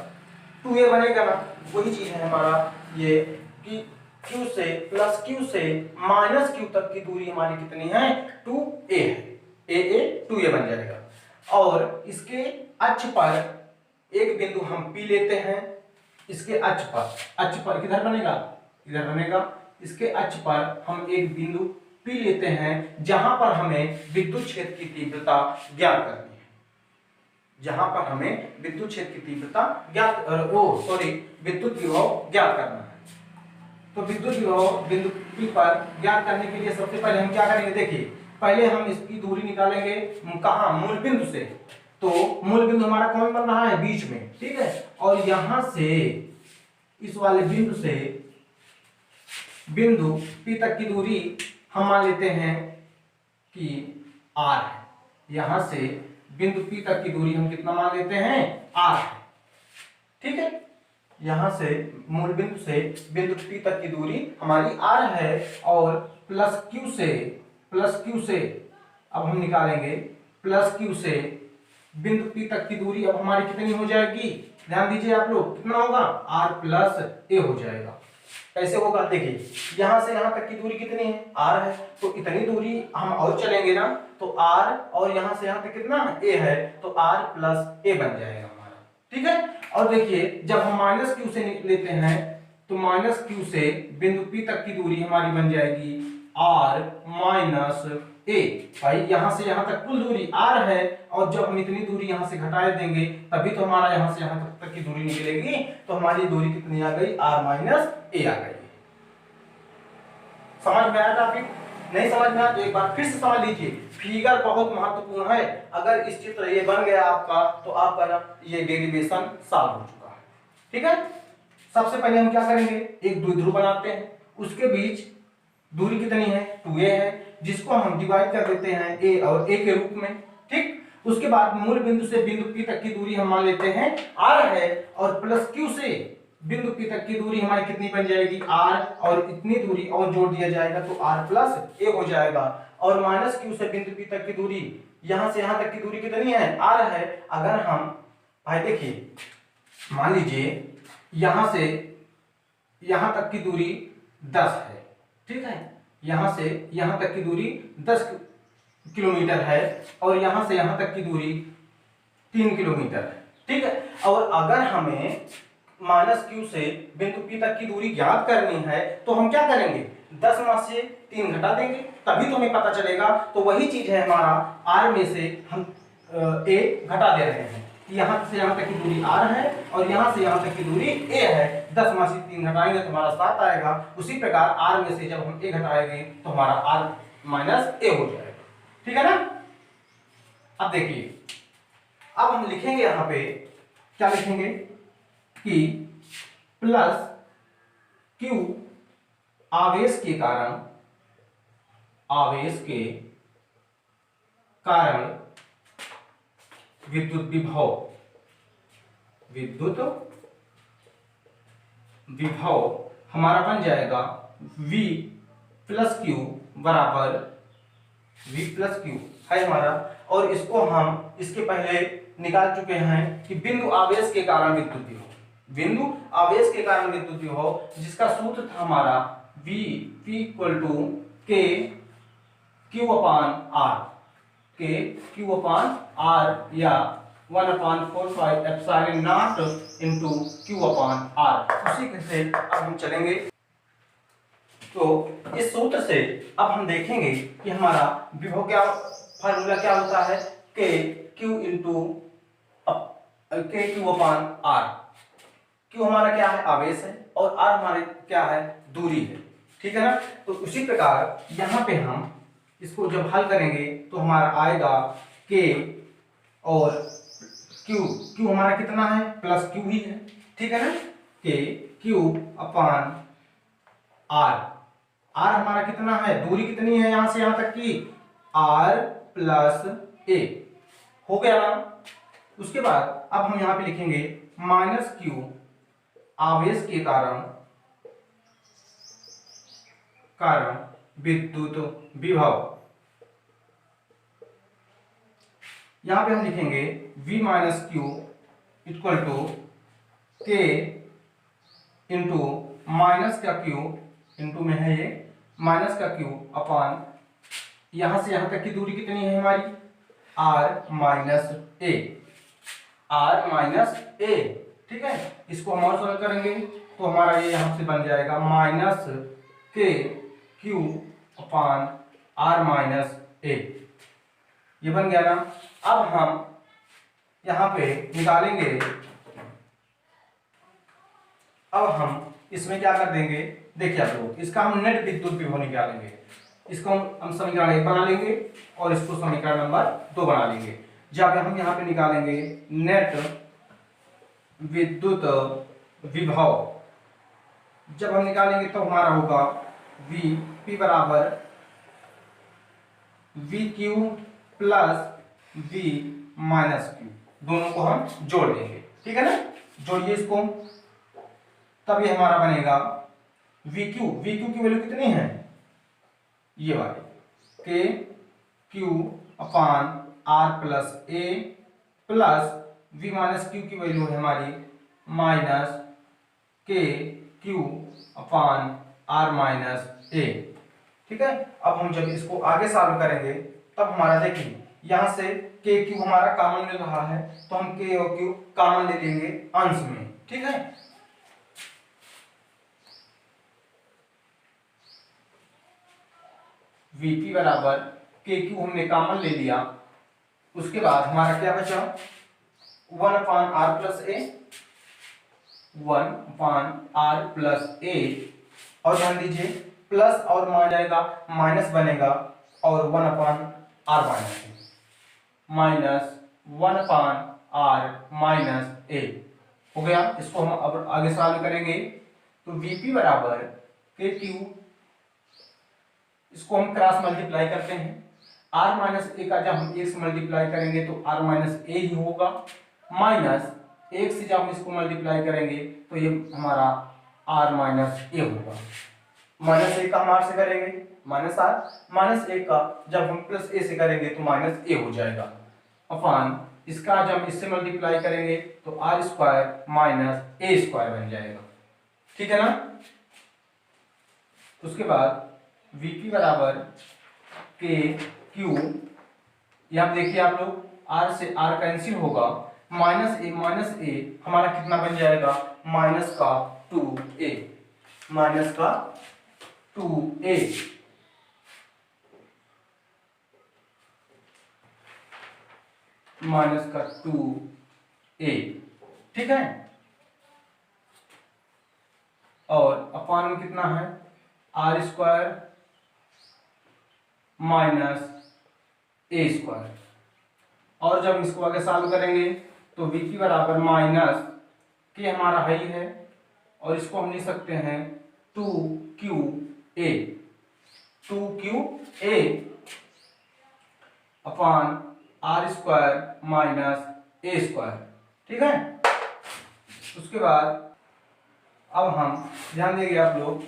2a बनेगा ना। वही चीज है हमारा ये कि Q से +Q से -Q तक की दूरी हमारी कितनी है? 2a है। a 2a बन जाएगा। और इसके अक्ष पर एक बिंदु हम P लेते हैं, इसके अक्ष पर किधर बनेगा? इधर बनेगा। इसके अक्ष पर हम एक बिंदु P लेते हैं जहां पर हमें विद्युत क्षेत्र की तीव्रता ज्ञात करनी है, जहां पर हमें विद्युत क्षेत्र की तीव्रता विद्युत विभव ज्ञात करना है। तो विद्युत विभव बिंदु P पर ज्ञात करने के लिए सबसे पहले हम क्या करेंगे? देखिए, पहले हम इसकी दूरी निकालेंगे कहाँ? मूल बिंदु से। तो मूल बिंदु हमारा कौन बन रहा है? बीच में। ठीक है, और यहां से इस वाले बिंदु से बिंदु P तक की दूरी हम मान लेते हैं कि R है। यहां से बिंदु P तक की दूरी हम कितना मान लेते हैं? R है। ठीक है, यहां से मूल बिंदु से बिंदु P तक की दूरी हमारी R है, और +Q से अब हम निकालेंगे +Q से बिंदु P तक की दूरी अब हमारी कितनी हो जाएगी? ध्यान दीजिए आप लोग, कितना होगा? R + a हो जाएगा। कैसे होगा, देखिए यहाँ से यहाँ तक की दूरी कितनी है, r है, तो इतनी दूरी हम और चलेंगे ना, तो r और यहाँ से यहाँ तक कितना a है, तो r प्लस a बन जाएगा हमारा, ठीक है। और देखिए जब हम माइनस क्यू से लेते हैं तो माइनस क्यू से बिंदु P तक की दूरी हमारी बन जाएगी r माइनस a। भाई यहाँ से यहाँ तक कुल दूरी r है, और जब हम इतनी दूरी यहाँ से घटा देंगे तभी तो हमारा यहाँ से यहाँ तक की दूरी निकलेगी, तो हमारी दूरी कितनी आ गई, r माइनस a आ गई। समझ में आया टॉपिक? नहीं समझ में आया तो एक बार फिर से समझ लीजिए, फिगर बहुत महत्वपूर्ण है। अगर इस चित्र ये बन गया आपका, तो आपका ये डेरिवेशन सॉल्व हो चुका है, ठीक है। सबसे पहले हम क्या करेंगे, एक द्विध्रुव बनाते हैं, उसके बीच दूरी कितनी है, 2a है, जिसको हम डिवाइड कर देते हैं a और a के रूप में, ठीक। उसके बाद मूल बिंदु से बिंदु P तक की दूरी हम मान लेते हैं r है, और प्लस q से बिंदु P तक की दूरी हमारी कितनी बन जाएगी, r, और इतनी दूरी और जोड़ दिया जाएगा तो r प्लस a हो जाएगा। और माइनस q से बिंदु P तक की दूरी, यहां से यहां तक की दूरी कितनी है, r है। अगर हम भाई देखिए मान लीजिए यहां से यहां तक की दूरी 10 है, ठीक है, यहां से यहां तक की दूरी 10 किलोमीटर है, और यहां से यहां तक की दूरी 3 किलोमीटर है, ठीक है। और अगर हमें माइनस क्यू से बिंदु P तक की दूरी ज्ञात करनी है तो हम क्या करेंगे, 10 में से 3 घटा देंगे, तभी तो हमें पता चलेगा। तो वही चीज है हमारा, r में से हम a घटा दे रहे हैं, यहाँ से यहाँ तक की दूरी r है, और यहाँ से यहाँ तक की दूरी a है, 10 में से 3 घटाएंगे तो हमारा 7 आएगा। उसी प्रकार r में से जब हम a घटाएंगे तो हमारा r माइनस a हो जाएगा, ठीक है ना। अब देखिए, अब हम लिखेंगे यहाँ पे, क्या लिखेंगे कि प्लस q आवेश के कारण विद्युत विभव हमारा बन जाएगा v प्लस क्यू बराबर v प्लस क्यू है हमारा। और इसको हम इसके पहले निकाल चुके हैं कि बिंदु आवेश के कारण विद्युत विभव, जिसका सूत्र था हमारा v p equal to k q upon r, या 1/4 epsilon not into q upon r। उसी से अब हम चलेंगे, तो इस सूत्र से अब हम देखेंगे कि हमारा विभव क्या फार्मूला क्या होता है, k q upon r। q हमारा क्या है, आवेश है, और r हमारे क्या है, दूरी है, ठीक है ना। तो उसी प्रकार यहाँ पे हम इसको जब हल करेंगे तो हमारा आएगा k, और q हमारा कितना है, प्लस q ही है, ठीक है ना। k q अपान r हमारा कितना है, दूरी कितनी है यहां से यहां तक की, r प्लस a हो गया ना। उसके बाद अब हम यहां पे लिखेंगे माइनस q आवेश के कारण विद्युत विभव। यहां पे हम लिखेंगे v minus Q equal to k into minus का q, इंटू में है ये माइनस का q अपान, यहां से यहां तक की दूरी कितनी है हमारी, r माइनस a, ठीक है। इसको हम और सरल करेंगे तो हमारा ये यहां से बन जाएगा minus k q upon r minus a, ये बन गया ना। अब हम यहां पे निकालेंगे, अब हम इसमें क्या कर देंगे, देखिए आप लोग, इसका हम नेट विद्युत विभव निकालेंगे। इसको हम समीकरण 1 बना लेंगे और इसको समीकरण नंबर 2 बना लेंगे। जब हम यहाँ पे निकालेंगे नेट विद्युत विभव, जब हम निकालेंगे तो हमारा होगा v p बराबर we Q plus v minus Q, दोनों को हम जोड़ देंगे, ठीक है ना। जोड़िए इसको, तब ये हमारा बनेगा वी क्यू की वैल्यू कितनी है, ये वाली K Q upon R plus A, plus V minus Q की वैल्यू है हमारी minus K Q upon R minus A। ठीक है, अब हम जब इसको आगे सॉल्व करेंगे तब हमारा देखिए यहाँ से K Q हमारा कॉमन मिल रहा है, तो हम K और Q कॉमन ले लेंगे अंश में। ठीक है, Vp बराबर के क्यू हमने कॉमन ले लिया, उसके बाद हमारा क्या बचा 1/r प्लस ए, 1/r प्लस ए, और ध्यान दीजिए प्लस और मान जाएगा माइनस बनेगा और 1/r माइनस ए, माइनस 1/r माइनस ए हो गया। इसको हम अब आगे सॉल्व करेंगे तो Vp बराबर के क्यू, इसको हम क्रॉस मल्टीप्लाई करते हैं, r माइनस ए का जब हम 1 से मल्टीप्लाई करेंगे तो r माइनस ए ही होगा, माइनस 1 से जब हम इसको मल्टीप्लाई करेंगे तो ये हमारा r माइनस ए होगा। माइनस ए का हम r से करेंगे माइनस r, माइनस ए का जब हम प्लस ए से करेंगे तो माइनस ए हो जाएगा, अपान इसका जब हम इससे मल्टीप्लाई करेंगे तो r स्क्वायर माइनस ए स्क्वायर बन जाएगा। ठीक है ना, उसके बाद Vp बराबर के क्यू, यहाँ देखिए आप लोग r से r कैंसिल होगा, माइनस ए हमारा कितना बन जाएगा माइनस का 2a, माइनस का 2a, माइनस का 2a। ठीक है, और अपान में कितना है r स्क्वायर माइनस ए स्क्वायर, और जब इसको आगे सॉल्व करेंगे तो Vp बराबर माइनस के हमारा हाई है और इसको हम लिख सकते हैं 2QA, 2QA अपान r स्क्वायर माइनस ए स्क्वायर। ठीक है, उसके बाद अब हम ध्यान देंगे आप लोग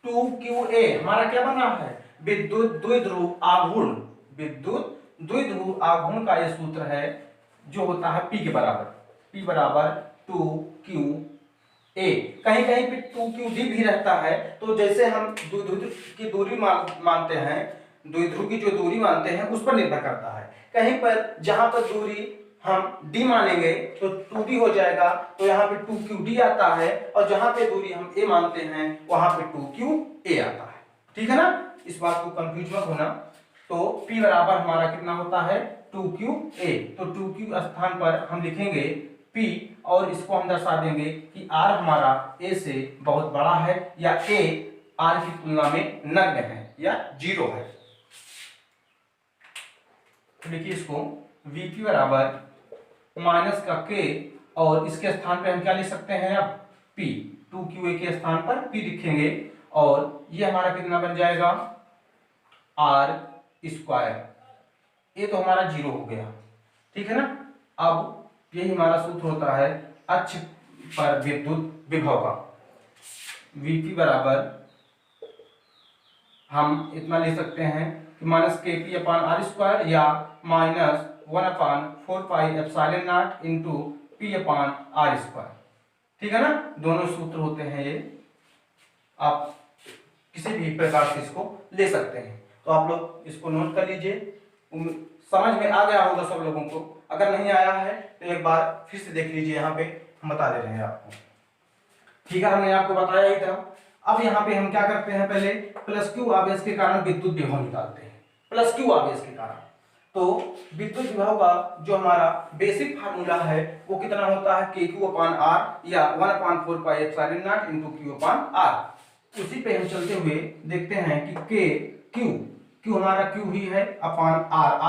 2QA हमारा क्या बना है विद्युत द्विध्रुव आघूर्ण, विद्युत द्विध्रुव आघूर्ण का यह सूत्र है जो होता है P के बराबर, P बराबर 2QA। कहीं कहीं पे 2QD भी रहता है, तो जैसे हम द्विध्रुव की दूरी मानते हैं, द्विध्रुव की जो दूरी मानते हैं उस पर निर्भर करता है। कहीं पर जहां पर दूरी हम d मानेंगे तो 2d हो जाएगा, तो यहाँ पे 2QD आता है, और जहां पे दूरी हम a मानते हैं वहां पे 2QA आता है। ठीक है ना, इस बात को कंफ्यूज मत होना। तो P बराबर हमारा कितना होता है 2QA, तो 2Q स्थान पर हम लिखेंगे P, और इसको हम दर्शा देंगे कि R हमारा A से बहुत बड़ा है या A R की तुलना में नगण्य है या 0 है। देखिए इसको Vp बराबर माइनस का K, और इसके स्थान पे हम क्या लिख सकते हैं अब P, 2QA के स्थान पर P लिखेंगे, और ये हमारा कितना बन जाएगा R स्क्वायर, ये तो हमारा 0 हो गया। ठीक है ना, अब यही हमारा सूत्र होता है अक्ष पर विद्युत विभव का। Vp बराबर हम इतना ले सकते हैं कि माइनस KP अपान R स्क्वायर या माइनस 1/4πε0 इंटू P अपान R स्क्वायर। ठीक है ना, दोनों सूत्र होते हैं ये, आप किसी भी प्रकार से इसको ले सकते हैं। तो आप लोग इसको नोट कर लीजिए, समझ में आ गया होगा सब लोगों को। अगर नहीं आया है तो एक बार फिर से देख लीजिए, यहाँ पे हम बता दे रहे हैं आपको। ठीक है, हमने आपको बताया ही था। अब यहाँ पे हम क्या करते हैं, पहले प्लस क्यू आवेश के कारण विद्युत विभव निकालते हैं। प्लस क्यू आवेश के कारण तो विद्युत विभव का जो हमारा बेसिक फार्मूला है वो कितना होता है KQ अपान R या 1/4πε0 इंटू Q अपान R। उसी पे हम चलते हुए देखते हैं कि Q हमारा Q ही है अपान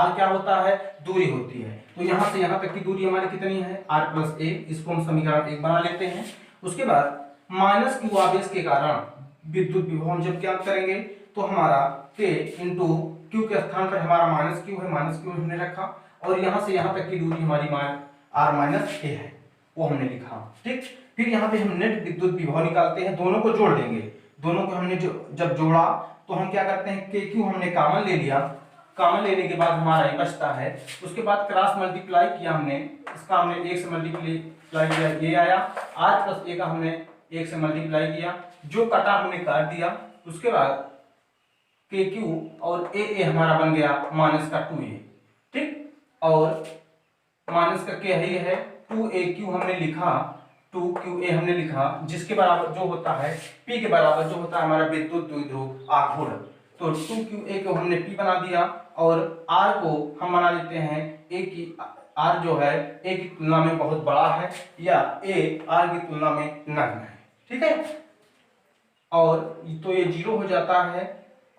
R क्या होता है दूरी होती है। तो यहाँ से यहाँ तक की दूरी हमारी कितनी है R प्लस a, इसको हम समीकरण 1 बना लेते हैं। उसके बाद माइनस Q आवेश के कारण विद्युत विभव हम जब क्या करेंगे तो हमारा K इंटू Q के स्थान पर हमारा माइनस Q है, माइनस Q हमने रखा, और यहाँ से यहाँ तक की दूरी हमारी R माइनस a है, वो हमने लिखा। ठीक, फिर यहाँ पे हम नेट विद्युत विभव निकालते हैं, दोनों को जोड़ देंगे। दोनों को हमने जब जोड़ा तो हम क्या करते हैं KQ हमने कॉमन ले लिया, कॉमन लेने के बाद हमारा ये बचता है। उसके बाद क्रॉस मल्टीप्लाई किया हमने, इसका हमने 1 से मल्टीप्लाई किया ये आया, आर प्लस ए का हमने 1 से मल्टीप्लाई किया, जो कटा हमने काट दिया। उसके बाद के क्यू और ए हमारा बन गया माइनस का 2a, ठीक, और माइनस का के ही है 2a क्यू हमने लिखा, 2qa हमने लिखा, जिसके बराबर जो होता है p के बराबर जो होता है हमारा विद्युत द्विध्रुव आघूर्ण। तो 2qa को हमने p बना दिया और r को हम बना लेते हैं a की, r जो है a की तुलना में बहुत बड़ा है या a r की तुलना में नगण्य है, ठीक है। और तो ये 0 हो जाता है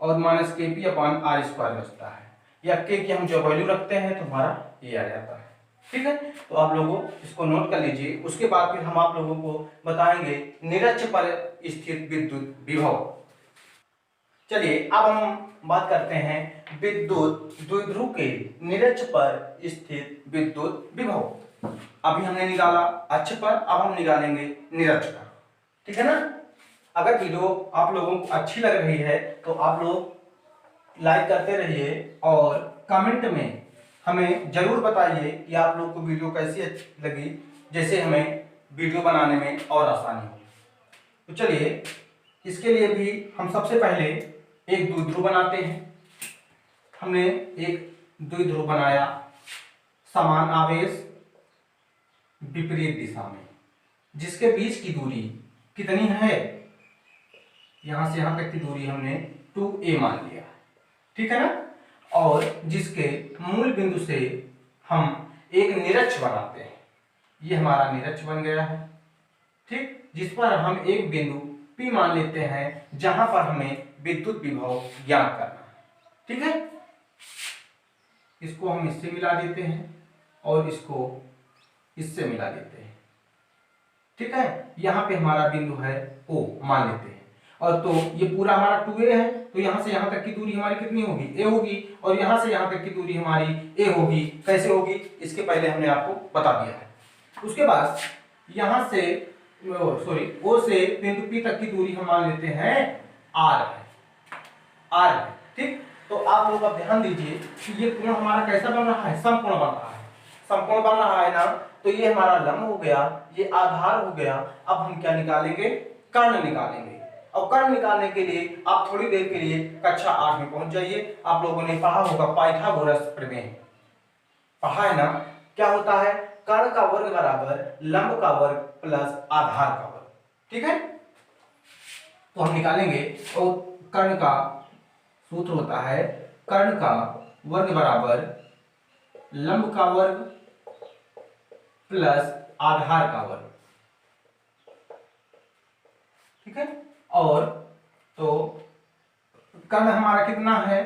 और माइनस के पी अपॉन आर स्क्वायर बचता है, या के की हम जो वैल्यू रखते हैं तो हमारा ये आ जाता है, ठीक है। तो आप लोगों इसको नोट कर लीजिए। उसके बाद फिर हम आप लोगों को बताएंगे निरक्ष पर स्थित विद्युत विभव। चलिए अब हम बात करते हैं विद्युत द्विध्रुव के निरक्ष पर स्थित विद्युत विभव। अभी हमने निकाला अक्ष पर, अब हम निकालेंगे निरक्ष पर, ठीक है ना। अगर वीडियो आप लोगों को अच्छी लग रही है तो आप लोग लाइक करते रहिए और कमेंट में हमें जरूर बताइए कि आप लोग को वीडियो कैसी लगी, जैसे हमें वीडियो बनाने में और आसानी हो। तो चलिए इसके लिए भी हम सबसे पहले एक द्विध्रुव बनाते हैं। हमने एक द्विध्रुव बनाया समान आवेश विपरीत दिशा में, जिसके बीच की दूरी कितनी है, यहां से यहां तक की दूरी हमने 2a मान लिया, ठीक है ना। और जिसके मूल बिंदु से हम एक निरक्ष बनाते हैं, ये हमारा निरक्ष बन गया है, ठीक, जिस पर हम एक बिंदु P मान लेते हैं जहां पर हमें विद्युत विभव ज्ञात करना है, ठीक है। इसको हम इससे मिला देते हैं और इसको इससे मिला देते हैं, ठीक है। यहां पे हमारा बिंदु है O मान लेते हैं, और तो ये पूरा हमारा 2a है, तो यहां से यहां तक की दूरी हमारी कितनी होगी, a होगी, और यहां से यहां तक की दूरी हमारी a होगी। कैसे होगी इसके पहले हमने आपको बता दिया है। उसके बाद यहां से O से बिंदु P तक की दूरी हम मान लेते हैं r है, ठीक। तो आप लोग अब ध्यान दीजिए कि ये कोण हमारा कैसा बन रहा है, समकोण बन रहा है, समकोण बन रहा है ना। तो ये हमारा लंब हो गया, ये आधार हो गया। अब हम क्या निकालेंगे, कर्ण निकालेंगे। और कर्ण निकालने के लिए आप थोड़ी देर के लिए कक्षा 8 में पहुंच जाइए। आप लोगों ने पढ़ा होगा पाइथागोरस प्रमेय, पढ़ा है ना। क्या होता है, कर्ण का वर्ग बराबर लंब का वर्ग प्लस आधार का वर्ग, ठीक है। तो हम निकालेंगे, और कर्ण का सूत्र होता है कर्ण का वर्ग बराबर लंब का वर्ग प्लस आधार का वर्ग, ठीक है। और तो कर्ण हमारा कितना है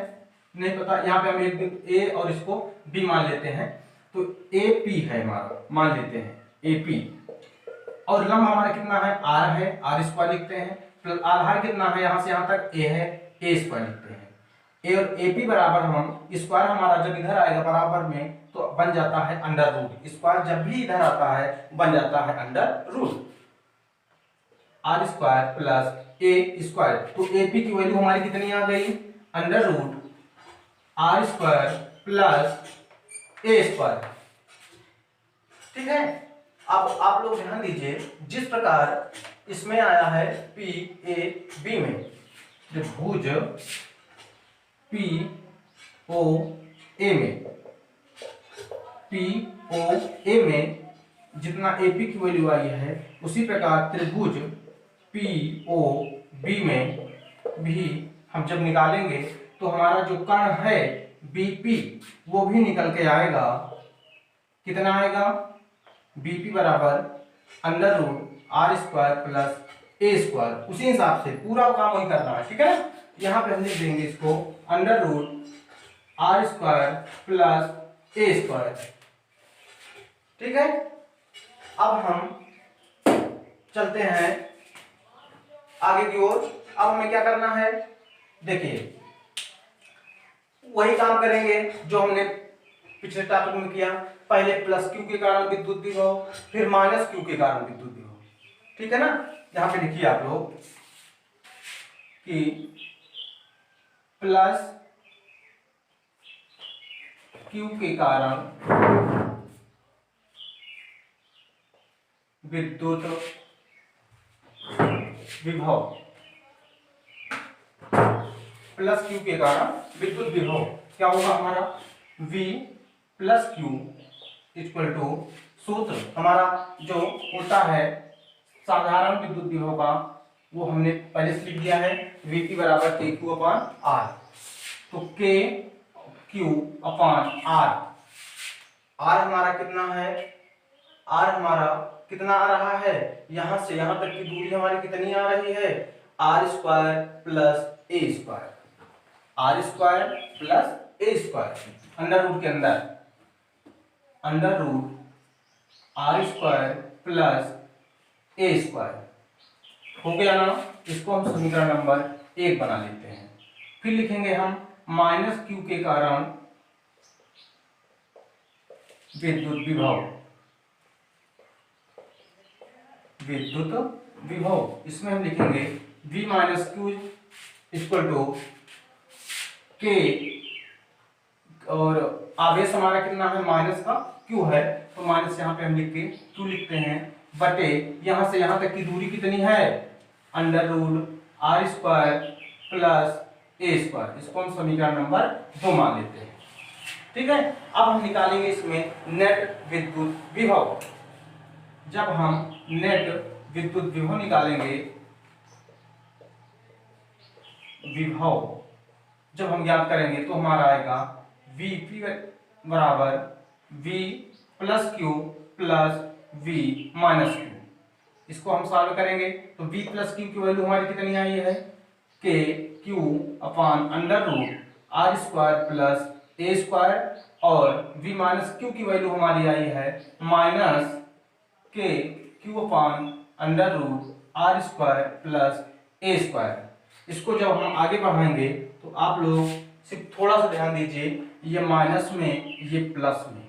नहीं पता, यहाँ पे हम एक दिन a और इसको b मान लेते हैं, तो AP है हमारा, मान लेते हैं AP। और लंब हमारा कितना है, r है, r स्क्वायर लिखते हैं, प्लस आधार कितना है, यहाँ से यहाँ तक a है, a स्क्वायर लिखते हैं। a और AP बराबर हम स्क्वायर हमारा जब इधर आएगा बराबर में तो बन जाता है अंडर रूट, स्क्वायर जब भी इधर आता है बन जाता है under root, r square plus a square. तो AP की वैल्यू हमारी कितनी आ गई, under root r square plus a square, ठीक है। अब आप लोग ध्यान दीजिए, जिस प्रकार इसमें आया है PAB में, त्रिभुज POA में जितना AP की वैल्यू आई है, उसी प्रकार त्रिभुज POB में भी हम जब निकालेंगे तो हमारा जो कर्ण है BP वो भी निकल के आएगा। कितना आएगा, BP बराबर under root r square plus a square. उसी हिसाब से पूरा काम वही करना है, ठीक है ना। यहाँ पे हम लिख देंगे इसको under root r square plus a square, ठीक है। अब हम चलते हैं आगे की ओर। अब हमें क्या करना है, देखिए वही काम करेंगे जो हमने पिछले टॉपिक में किया। पहले प्लस क्यू के कारण विद्युत विभव, फिर माइनस क्यू के कारण विद्युत विभव, ठीक है ना। यहां पे लिखिए आप लोग कि प्लस क्यू के कारण विद्युत विभव प्लस क्यू के कारण विद्युत विभव क्या होगा हमारा V plus Q equal to सूत्र हमारा जो होता है साधारण विद्युत विभव का वो हमने पहले से लिख दिया है Vp बराबर के क्यू अपान आर। तो के क्यू अपान आर, आर हमारा कितना है, आर हमारा कितना आ रहा है, यहां से यहां तक की दूरी हमारी कितनी आ रही है, R square plus A square, R square plus A square under root के अंदर, under root R square plus A square हो गया ना। इसको हम समीकरण नंबर 1 बना लेते हैं। फिर लिखेंगे हम माइनस क्यू के कारण विद्युत विभव, विद्युत विभव इसमें हम लिखेंगे V minus Q equal to K, और आवेश हमारा कितना है माइनस का क्यू है, तो माइनस यहाँ पे हम लिख के क्यू लिखते हैं बटे यहाँ से यहाँ तक की दूरी कितनी है, under root R square plus A square. इसको हम समीकरण नंबर 2 मान लेते हैं। ठीक है, अब हम निकालेंगे इसमें नेट विद्युत विभव। जब हम नेट विद्युत विभव निकालेंगे, विभव जब हम ज्ञात करेंगे तो हमारा आएगा Vp बराबर V plus Q plus V minus Q. इसको हम सॉल्व करेंगे तो V प्लस क्यू की वैल्यू हमारी कितनी आई है, K Q upon under root R square plus A square, और V माइनस क्यू की वैल्यू हमारी आई है minus K Q upon under root R square plus A square. इसको जब हम आगे बढ़ाएंगे तो आप लोग सिर्फ थोड़ा सा ध्यान दीजिए, ये माइनस में ये प्लस में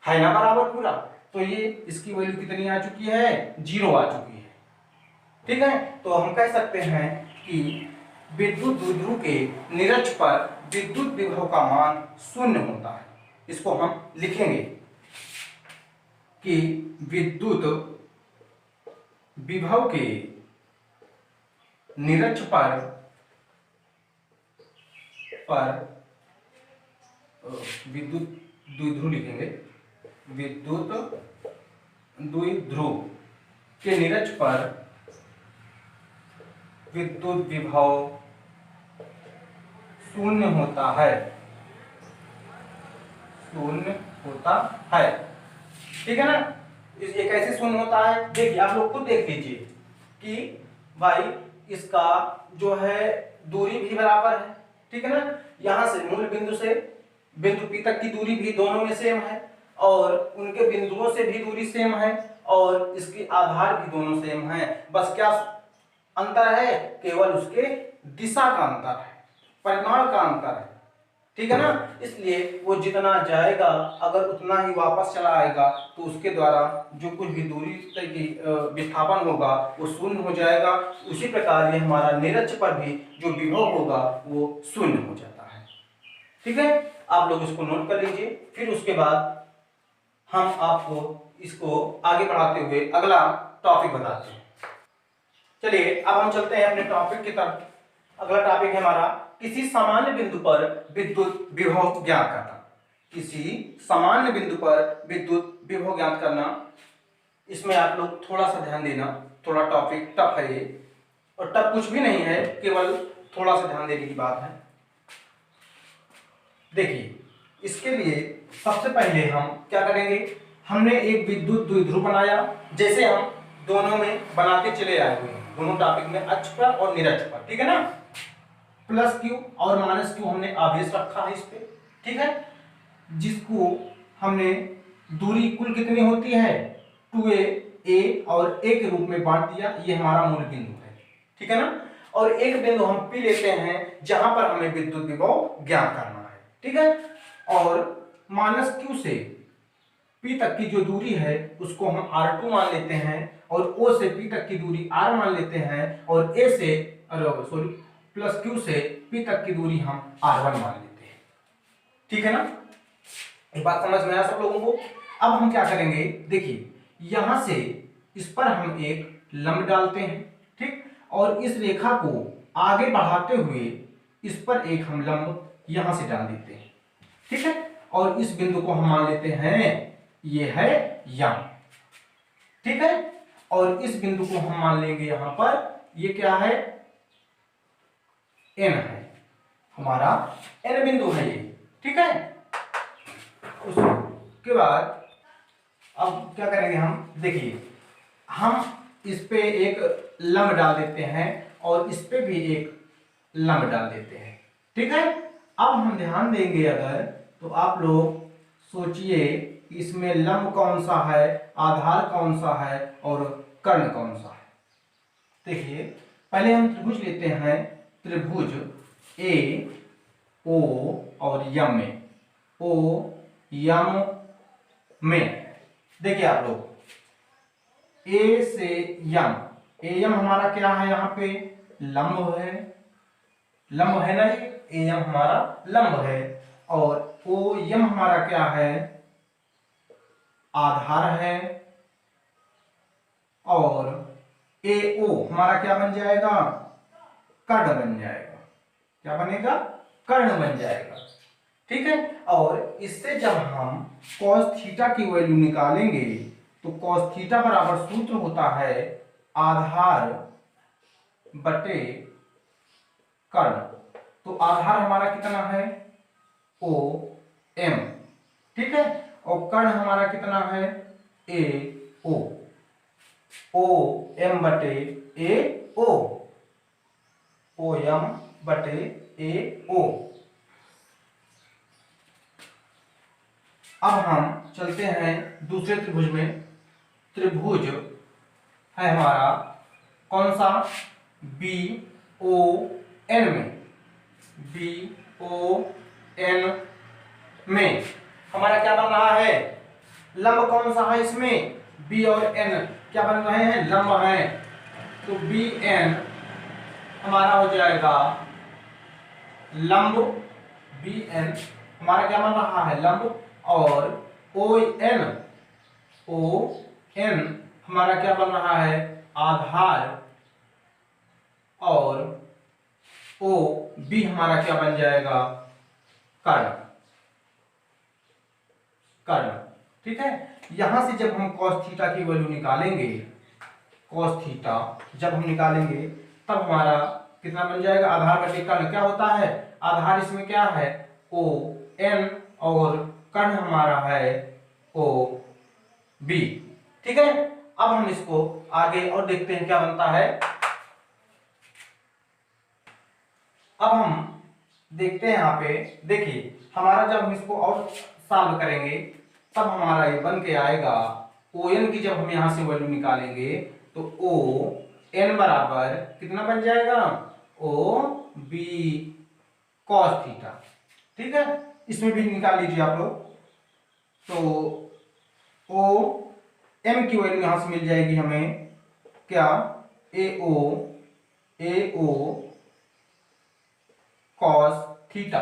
है ना बराबर पूरा, तो ये इसकी वैल्यू कितनी आ चुकी है, 0 आ चुकी है। ठीक है, तो हम कह सकते हैं कि विद्युत द्विध्रुव के निरक्ष पर विद्युत विभव का मान 0 होता है। इसको हम लिखेंगे कि विद्युत विभव के निरक्ष पर विद्युत द्विध्रुव लिखेंगे, विद्युत द्विध्रुव के निरक्ष पर विद्युत विभव 0 होता है, 0 होता है। ठीक है ना, ये कैसे 0 होता है, देखिए आप लोग खुद देख लीजिए कि भाई इसका जो है दूरी भी बराबर है। ठीक है ना, यहां से मूल बिंदु से बिंदु P तक की दूरी भी दोनों में सेम है, और उनके बिंदुओं से भी दूरी सेम है, और इसके आधार भी दोनों सेम है। बस क्या अंतर है, केवल उसके दिशा का अंतर है, परिमाण का अंतर है। ठीक है ना, इसलिए वो जितना जाएगा अगर उतना ही वापस चला आएगा, तो उसके द्वारा जो कुछ भी दूरी की विस्थापन होगा वो 0 हो जाएगा। उसी प्रकार ये हमारा निरक्ष पर भी जो विभव होगा वो 0 हो जाता है। ठीक है, आप लोग इसको नोट कर लीजिए। फिर उसके बाद हम आपको इसको आगे बढ़ाते हुए अगला टॉपिक बताते हैं। चलिए अब हम चलते हैं अपने टॉपिक की तरफ। अगला टॉपिक है हमारा किसी सामान्य बिंदु पर विद्युत विभव ज्ञात करना। किसी सामान्य बिंदु पर विद्युत विभव ज्ञात करना, इसमें आप लोग थोड़ा सा ध्यान देना, थोड़ा टॉपिक टफ है ये, और टफ कुछ भी नहीं है, केवल थोड़ा सा ध्यान देने की बात है। देखिए, इसके लिए सबसे पहले हम क्या करेंगे, हमने एक विद्युत द्विध्रुव बनाया, जैसे हम दोनों में बनाते चले आए हुए हैं, दोनों टॉपिक में अक्ष पर और निरक्ष पर। ठीक है ना, प्लस क्यू और माइनस क्यू हमने आवेश रखा है इस पे। ठीक है, जिसको हमने दूरी कुल कितनी होती है 2a, a और a के रूप में बांट दिया, ये हमारा मूल बिंदु है। ठीक है ना, और एक बिंदु हम पी लेते हैं जहां पर हमें विद्युत विभव ज्ञात करना है। ठीक है, और माइनस क्यू से P तक की जो दूरी है उसको हम R2 मान लेते हैं, और O से P तक की दूरी R मान लेते हैं, और A से प्लस Q से P तक की दूरी हम R1 मान लेते हैं। ठीक है ना, ये बात समझ में आया सब लोगों को। अब हम क्या करेंगे, देखिए यहां से इस पर हम एक लंब डालते हैं, ठीक, और इस रेखा को आगे बढ़ाते हुए इस पर एक हम लंब यहां से डाल देते हैं, ठीक है, और इस बिंदु को हम मान लेते हैं ये है यम, ठीक है, और इस बिंदु को हम मान लेंगे यहां पर ये क्या है, एन है, हमारा एन बिंदु है ये, ठीक है। उसके बाद अब क्या करेंगे हम, देखिए हम इस पे एक लंब डाल देते हैं और इस पे भी एक लंब डाल देते हैं, ठीक है। अब हम ध्यान देंगे अगर, तो आप लोग सोचिए कि इसमें लंब कौन सा है, आधार कौन सा है और कर्ण कौन सा है। देखिए पहले हम त्रिभुज लेते हैं, त्रिभुज ए ओ और यम में, ओ यम में, देखिए आप लोग ए से यम, ए यम हमारा क्या है, यहाँ पे लंब है, लंब है ना, ये ए यम हमारा लंब है, और ओ यम हमारा क्या है, आधार है, और ए ओ हमारा क्या बन जाएगा, कर्ण बन जाएगा, क्या बनेगा, कर्ण बन जाएगा, ठीक है। और इससे जब हम cos थीटा की वैल्यू निकालेंगे तो cos थीटा बराबर सूत्र होता है आधार बटे कर्ण, तो आधार हमारा कितना है, ओ एम, ठीक है, और कर्ण हमारा कितना है, ए ओ एम बटे ए ओ एम बटे ए ओ। अब हम चलते हैं दूसरे त्रिभुज में, त्रिभुज है हमारा कौन सा, बी ओ एन में, बी ओ एन में हमारा क्या बन रहा है, लंब कौन सा है इसमें, बी और एन क्या बन रहे हैं, लंब हैं, तो बी एन हमारा हो जाएगा लंब, बी एन हमारा क्या बन रहा है, लंब, और ओ एन हमारा क्या बन रहा है, आधार, और ओ बी हमारा क्या बन जाएगा, कर्ण, कर्ण, ठीक है। यहां से जब हम cos थीटा की वैल्यू निकालेंगे, cos थीटा जब हम निकालेंगे तब हमारा कितना बन जाएगा, आधार बटे कर्ण, क्या होता है, आधार इसमें क्या है, ओ एन, और कर्ण हमारा है ओ बी, ठीक है। अब हम इसको आगे और देखते हैं क्या बनता है। अब हम देखते हैं यहाँ पे, देखिए हमारा जब हम इसको और सॉल्व करेंगे तब हमारा ये बन के आएगा, ओ एन की जब हम यहां से वैल्यू निकालेंगे तो ओ एन बराबर कितना बन जाएगा, ओ बी कॉस थीटा, ठीक है। इसमें भी निकाल लीजिए आप लोग, तो ओ एम की वैल्यू यहां से मिल जाएगी हमें क्या, ए ओ कॉस थीटा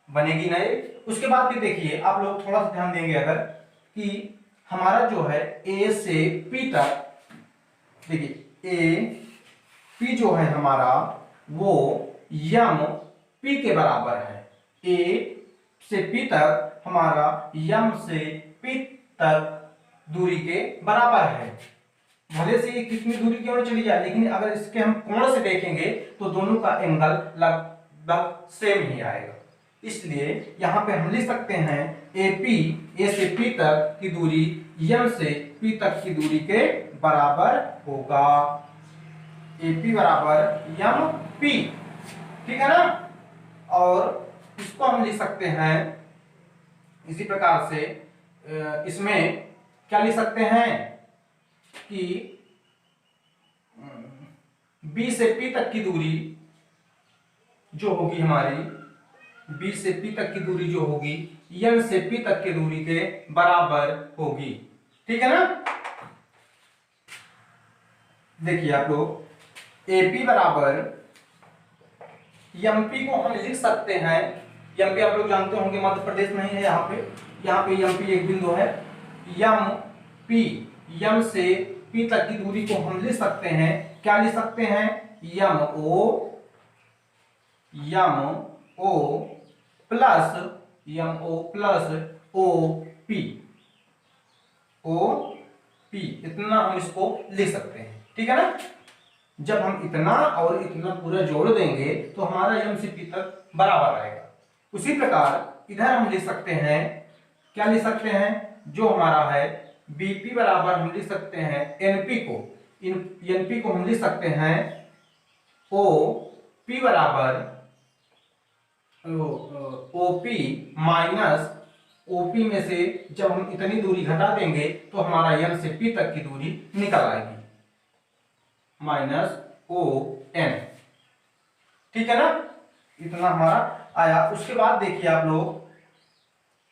बनेगी ना ये। उसके बाद भी देखिए आप लोग थोड़ा सा ध्यान देंगे अगर, कि हमारा जो है ए से पी तक, देखिए ए पी जो है हमारा वो यम पी के बराबर है, ए से पी तक हमारा यम से पी तक दूरी के बराबर है। भले से ये कितनी दूरी क्यों न चली जाए, लेकिन अगर इसके हम कोण से देखेंगे तो दोनों का एंगल लगभग सेम ही आएगा। इसलिए यहाँ पे हम लिख सकते हैं ए से पी तक की दूरी यम से पी तक की दूरी के बराबर होगा, AP बराबर यम पी, ठीक है ना। और इसको हम लिख सकते हैं इसी प्रकार से, इसमें क्या लिख सकते हैं कि B से P तक की दूरी जो होगी हमारी, B से P तक की दूरी जो होगी N से P तक की दूरी के बराबर होगी, ठीक है ना। देखिए आप लोग AP बराबर MP को हम लिख सकते हैं, MP आप लोग जानते होंगे मध्य प्रदेश में ही है, यहाँ पे MP एक बिंदु है, MP यम से पी तक की दूरी को हम लिख सकते हैं, क्या लिख सकते हैं, यम ओ प्लस ओ पी इतना हम इसको लिख सकते हैं, ठीक है ना। जब हम इतना और इतना पूरा जोड़ देंगे तो हमारा यम से पी तक बराबर आएगा। उसी प्रकार इधर हम लिख सकते हैं, क्या लिख सकते हैं, जो हमारा है बीपी बराबर हम लिख सकते हैं एनपी को हम लिख सकते हैं ओ पी बराबर ओपी माइनस ओपी में से जब हम इतनी दूरी घटा देंगे तो हमारा एन से पी तक की दूरी निकल आएगी, माइनस ओ एन, ठीक है ना। इतना हमारा आया। उसके बाद देखिए आप लोग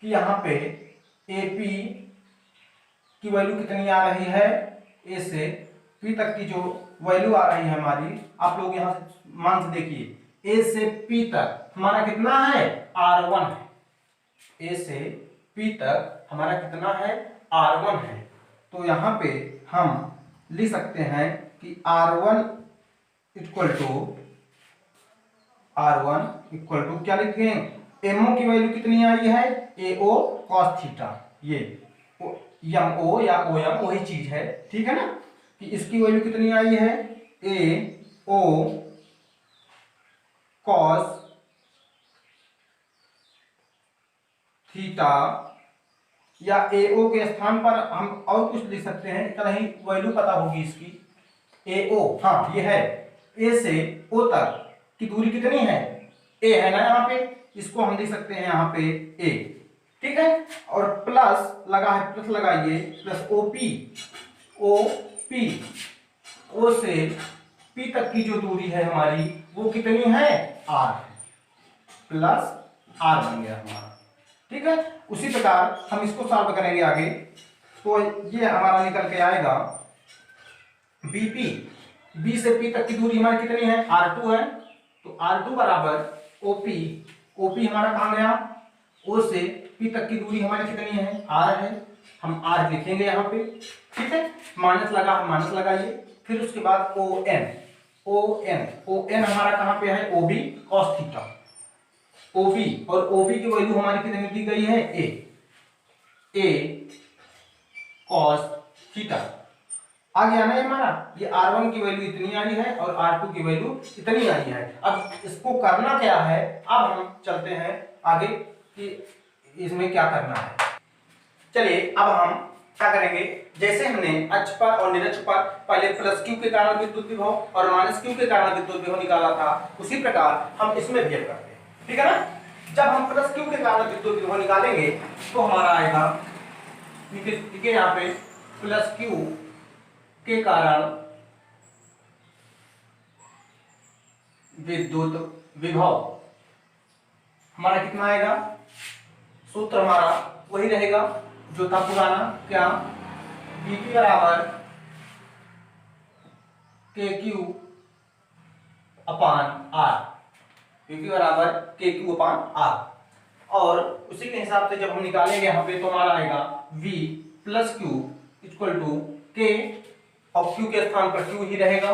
कि यहां पे एपी की वैल्यू कितनी आ रही है, ए से पी तक की जो वैल्यू आ रही है हमारी, आप लोग यहां से मान से देखिए, ए से पी तक हमारा कितना है, R1 है। ए से पी तक हमारा कितना है, R1 है। तो यहां पे हम लिख सकते हैं कि R1 इक्वल टू क्या लिखें, एमओ की वैल्यू कितनी आई है, एओ कॉस थीटा, ये एम ओ या ओ एम वही चीज है, ठीक है ना, कि इसकी वैल्यू कितनी आई है, ए ओ कॉस थीटा, या ए ओ के स्थान पर हम और कुछ लिख सकते हैं, कहीं वैल्यू पता होगी इसकी, ए ओ, हाँ ये है, ए से ओ तक की दूरी कितनी है, ए है ना यहाँ पे, इसको हम लिख सकते हैं यहाँ पे ए, ठीक है। और प्लस लगा है, प्लस लगाइए, प्लस ओपी ओ से पी तक की जो दूरी है हमारी वो कितनी है, आर, प्लस आर बन गया हमारा, ठीक है। उसी प्रकार हम इसको सॉल्व करेंगे आगे, तो ये हमारा निकल के आएगा बीपी, बी से पी तक की दूरी हमारी कितनी है, R2 है, तो R2 बराबर ओपी हमारा कहां गया, ओ से पी तक की दूरी हमारी कितनी है, R है, हम R लिखेंगे यहाँ पे, ठीक है, माइनस लगाइए, फिर उसके बाद ओ एन हमारा कहां पे है, ओबी कॉस थीटा, ओबी और ओबी की वैल्यू हमारी कितनी दी गई है, ए कॉस थीटा आ गया ना हमारा। ये R1 की वैल्यू इतनी आई है और R2 की वैल्यू इतनी आई है। अब इसको करना क्या है, अब हम चलते हैं आगे कि इसमें क्या करना है। चलिए अब हम क्या करेंगे, जैसे हमने अक्ष पर और निरक्ष पर पहले प्लस क्यू के कारण विद्युत विभव और माइनस क्यू के कारण विद्युत विभव निकाला था, उसी प्रकार हम इसमें भी करते हैं, ठीक है ना। जब हम प्लस क्यू के कारण विद्युत विभव निकालेंगे तो हमारा आएगा, ठीक है, यहाँ पे प्लस क्यू के कारण विद्युत विभव हमारा कितना आएगा, सूत्र हमारा वही रहेगा जो था पुराना, क्या, Vp बराबर KQ अपान R, Vp बराबर KQ अपान R, और उसी के हिसाब से जब हम निकालेंगे यहाँ पे तो हमारा आएगा V plus Q equal to K, और Q के स्थान पर Q ही रहेगा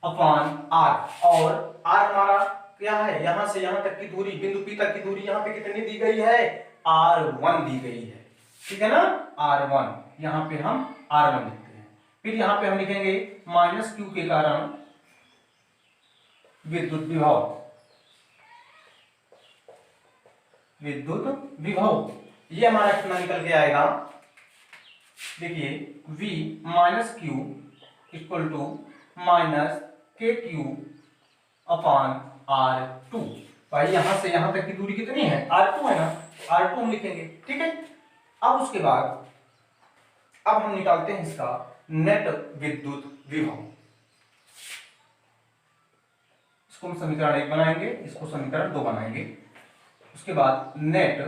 अपान R, और R हमारा क्या है, यहां से यहां तक की दूरी, बिंदु P तक की दूरी यहाँ पे कितनी दी गई है, R1 दी गई है, ठीक है ना, R1, यहाँ पे हम R1 लिखते हैं। फिर यहाँ पे हम लिखेंगे माइनस Q के कारण विद्युत विभव, ये हमारा कितना निकल के आएगा, देखिए V minus Q equal to minus KQ upon R2, भाई यहां से यहां तक की दूरी कितनी है, R2 है ना, R2 हम लिखेंगे, ठीक है। अब उसके बाद अब हम निकालते हैं इसका नेट विद्युत विभव, इसको हम समीकरण 1 बनाएंगे, इसको समीकरण 2 बनाएंगे। उसके बाद नेट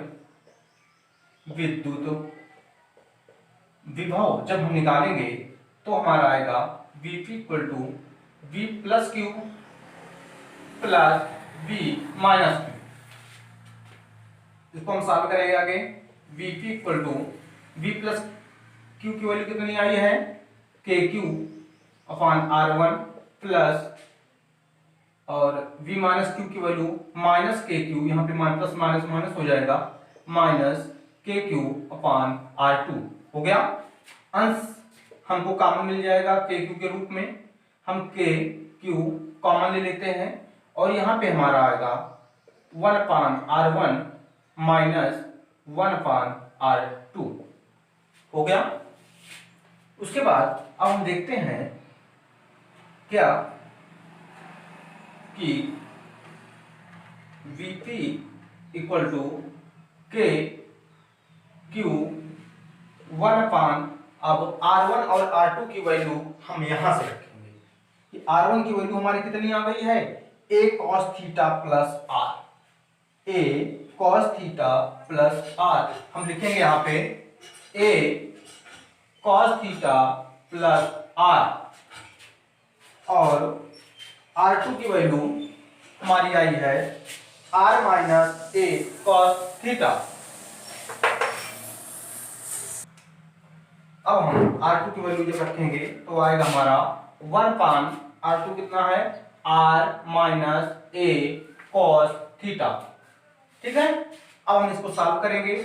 विद्युत विभव जब हम निकालेंगे तो हमारा आएगा Vp equal to V plus Q plus V minus Q, इसको हम सॉल्व करेंगे आगे, Vp equal to V plus Q की वैल्यू कितनी आई है, K Q upon R1 plus और v माइनस क्यू की वैल्यू माइनस के क्यू, यहाँ पे प्लस माइनस माइनस हो जाएगा, minus K Q upon R2 हो गया। अंश हमको कॉमन मिल जाएगा के क्यू के रूप में, हम के क्यू कॉमन ले लेते हैं और यहाँ पे हमारा आएगा 1/R1 माइनस 1/R2 हो गया। उसके बाद अब हम देखते हैं क्या कि Vp इक्वल टू के क्यू 1/, अब R1 और R2 की वैल्यू हम यहां से रखेंगे कि R1 की वैल्यू हमारी कितनी आ गई है, a cos theta plus r, a cos theta plus r, हम लिखेंगे यहाँ पे a cos theta plus r, और R2 की वैल्यू हमारी आई है r minus a cos theta. अब हम R2 की वैल्यू जब रखेंगे तो आएगा हमारा 1/R2 कितना है, r minus a cos theta. ठीक है, अब हम इसको सॉल्व करेंगे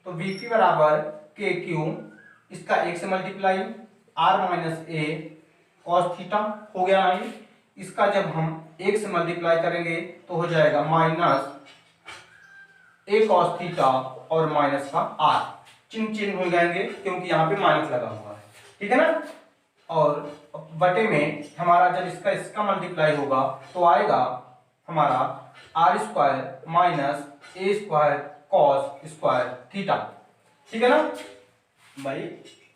तो Vp बराबर के क्यू, इसका एक से multiply r minus a cos theta हो गया है, इसका जब हम एक से मल्टीप्लाई करेंगे तो हो जाएगा माइनस a cos थीटा और माइनस का r, चिन्ह चिन्ह हो जाएंगे क्योंकि यहाँ पे माइनस लगा हुआ है, ठीक है ना। और बटे में हमारा जब इसका इसका मल्टीप्लाई होगा तो आएगा हमारा r square minus a square cos square theta, ठीक है ना भाई,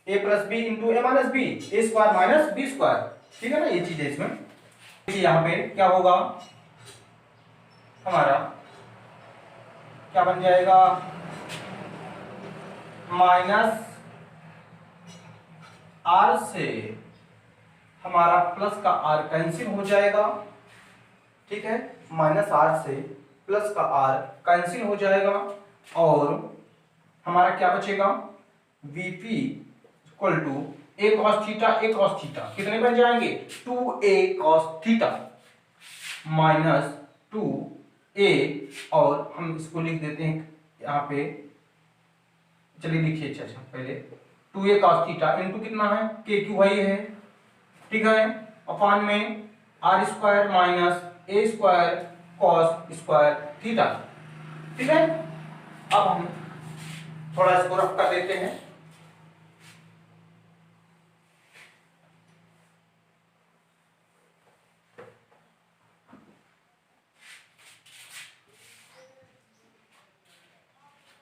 a plus B into A minus B, A square minus B square, ठीक है ना, ये चीज है इसमें। यहाँ पे क्या होगा, हमारा क्या बन जाएगा, माइनस r से हमारा प्लस का r कैंसिल हो जाएगा, ठीक है, माइनस r से प्लस का r कैंसिल हो जाएगा और हमारा क्या बचेगा, Vp equal to a cos theta कितने बन जाएंगे, 2a cos theta minus 2a, और हम इसको लिख देते हैं यहाँ पे, चलिए लिखिए, अच्छा पहले 2a cos थीटा इंटू कितना है, के क्यू वही है, ठीक है, अपॉन में r square minus a square cos square theta, ठीक है। अब हम थोड़ा इसको रफ कर देते हैं,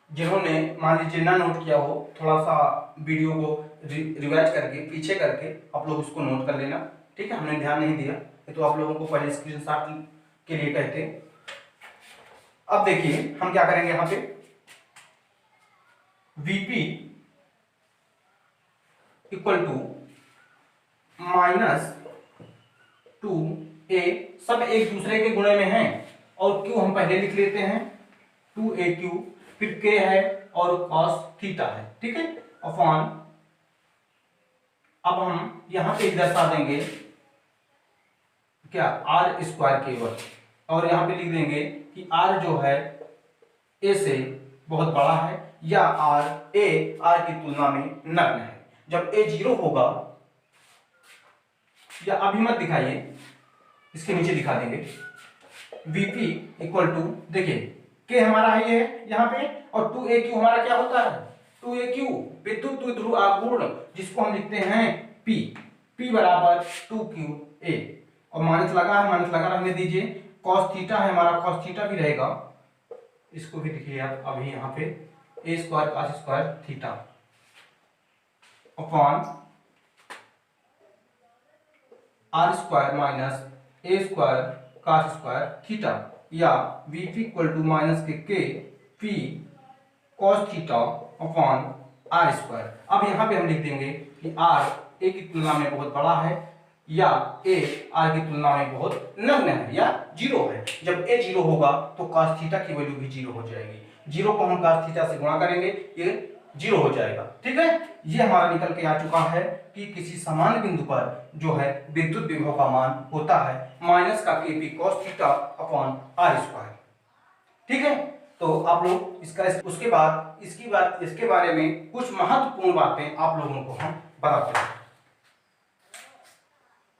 जिन्होंने मान लीजिए ना नोट किया हो, थोड़ा सा वीडियो को रिवाइज करके पीछे करके आप लोग उसको नोट कर लेना, ठीक है, हमने ध्यान नहीं दिया तो आप लोगों को पहले स्क्रीनशॉट के लिए कहते। अब देखिए हम क्या करेंगे, यहाँ पे Vp equal to minus 2a, सब एक दूसरे के गुणे में हैं और Q हम पहले लिख लेते हैं 2aq, फिर k है और cos थीटा है, ठीक है, अपॉन, अब हम यहां पे दर्शा देंगे क्या, r स्क्वायर केवल, और यहां पे लिख देंगे कि r जो है a से बहुत बड़ा है या r की तुलना में नग्न है। जब a 0 होगा, या अभी मत दिखाइए, इसके नीचे दिखा देंगे, Vp इक्वल टू, देखिए k हमारा है ये यहाँ पे, और 2aq हमारा क्या होता है, 2aq विद्युत द्विध्रुव आघूर्ण, जिसको हम लिखते हैं p बराबर 2qa, और माइनस लगा है, माइनस लगा रहने दीजिए, cos थीटा है हमारा, cos थीटा भी रहेगा, इसको भी लिखिए आप अभी यहाँ पे, a square cos square theta upon r square minus a square cos square theta, या Vp इक्वल टू माइनस के p cos theta upon r square. अब यहाँ पे हम लिख देंगे कि r a की तुलना में बहुत बड़ा है या a r की तुलना में बहुत नगण्य है या 0 है। जब a 0 होगा तो cos थीटा की वैल्यू भी 0 हो जाएगी, 0 को हम cos थीटा से गुणा करेंगे, ये जीरो हो जाएगा। ठीक है, ये हमारा निकल के आ चुका है कि किसी समान बिंदु पर जो है विद्युत विभव का मान होता है माइनस का Kp cos theta upon r square. ठीक है, तो आप लोग इसका उसके बाद इसके बारे में कुछ महत्वपूर्ण बातें आप लोगों को हम बताते हैं।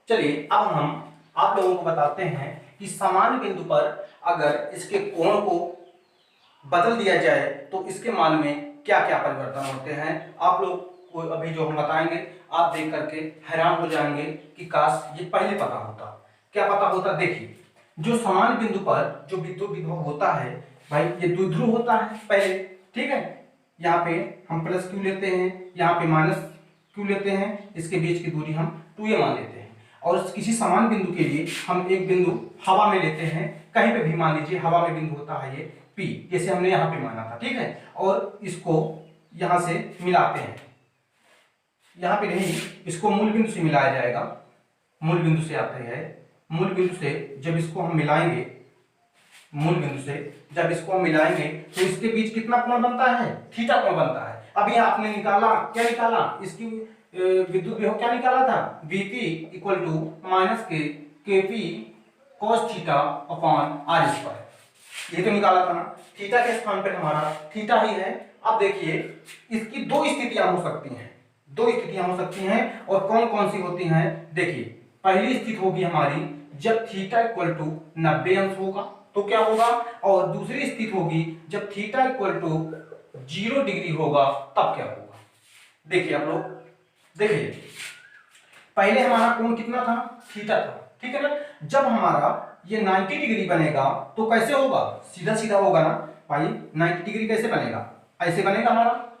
चलिए अब हम आप लोगों को बताते हैं कि समान बिंदु पर अगर इसके कोण को बदल दिया जाए तो इसके मान में क्या क्या परिवर्तन होते हैं। आप लोग को अभी जो हम बताएंगे आप देख करके हैरान हो जाएंगे कि काश ये पहले पता होता। क्या पता होता? देखिए, जो समान बिंदु पर जो विद्युत विभव होता है भाई, ये द्विध्रुव होता है पहले। ठीक है, यहाँ पे हम प्लस क्यू लेते हैं, यहाँ पे माइनस क्यू लेते हैं, इसके बीच की दूरी हम 2a मान लेते हैं। और किसी समान बिंदु के लिए हम एक बिंदु हवा में लेते हैं, कहीं पे भी मान लीजिए हवा में बिंदु होता है ये P, जैसे हमने यहाँ पे माना था। ठीक है, और इसको यहाँ से मिलाते हैं, यहाँ पे नहीं, इसको मूल बिंदु से मिलाया जाएगा। मूल बिंदु से आते हैं, मूल बिंदु से जब इसको हम मिलाएंगे, मूल बिंदु से जब इसको हम मिलाएंगे तो इसके बीच कितना कोण बनता है? थीटा कोण बनता है। अभी आपने निकाला, क्या निकाला? इसकी विद्युत विभव क्या निकाला था? Vp इक्वल टू माइनस के Kp cos theta upon r square, ये तो निकाला था ना। थीटा के स्थान पर हमारा थीटा ही है। अब देखिए, इसकी दो स्थितियां हो सकती हैं, दो स्थितियां हो सकती हैं, और कौन कौन सी होती हैं? देखिए, पहली स्थिति होगी हमारी जब थीटा इक्वल टू 90 अंश होगा तो क्या होगा, और दूसरी स्थिति होगी जब थीटा इक्वल टू 0 डिग्री होगा तब क्या होगा। देखिए आप लोग, देखिए पहले हमारा कोण कितना था? थीटा था। ठीक है ना, जब हमारा ये 90 डिग्री बनेगा तो कैसे होगा? सीधा सीधा होगा ना भाई। 90 डिग्री कैसे बनेगा? ऐसे बनेगा हमारा,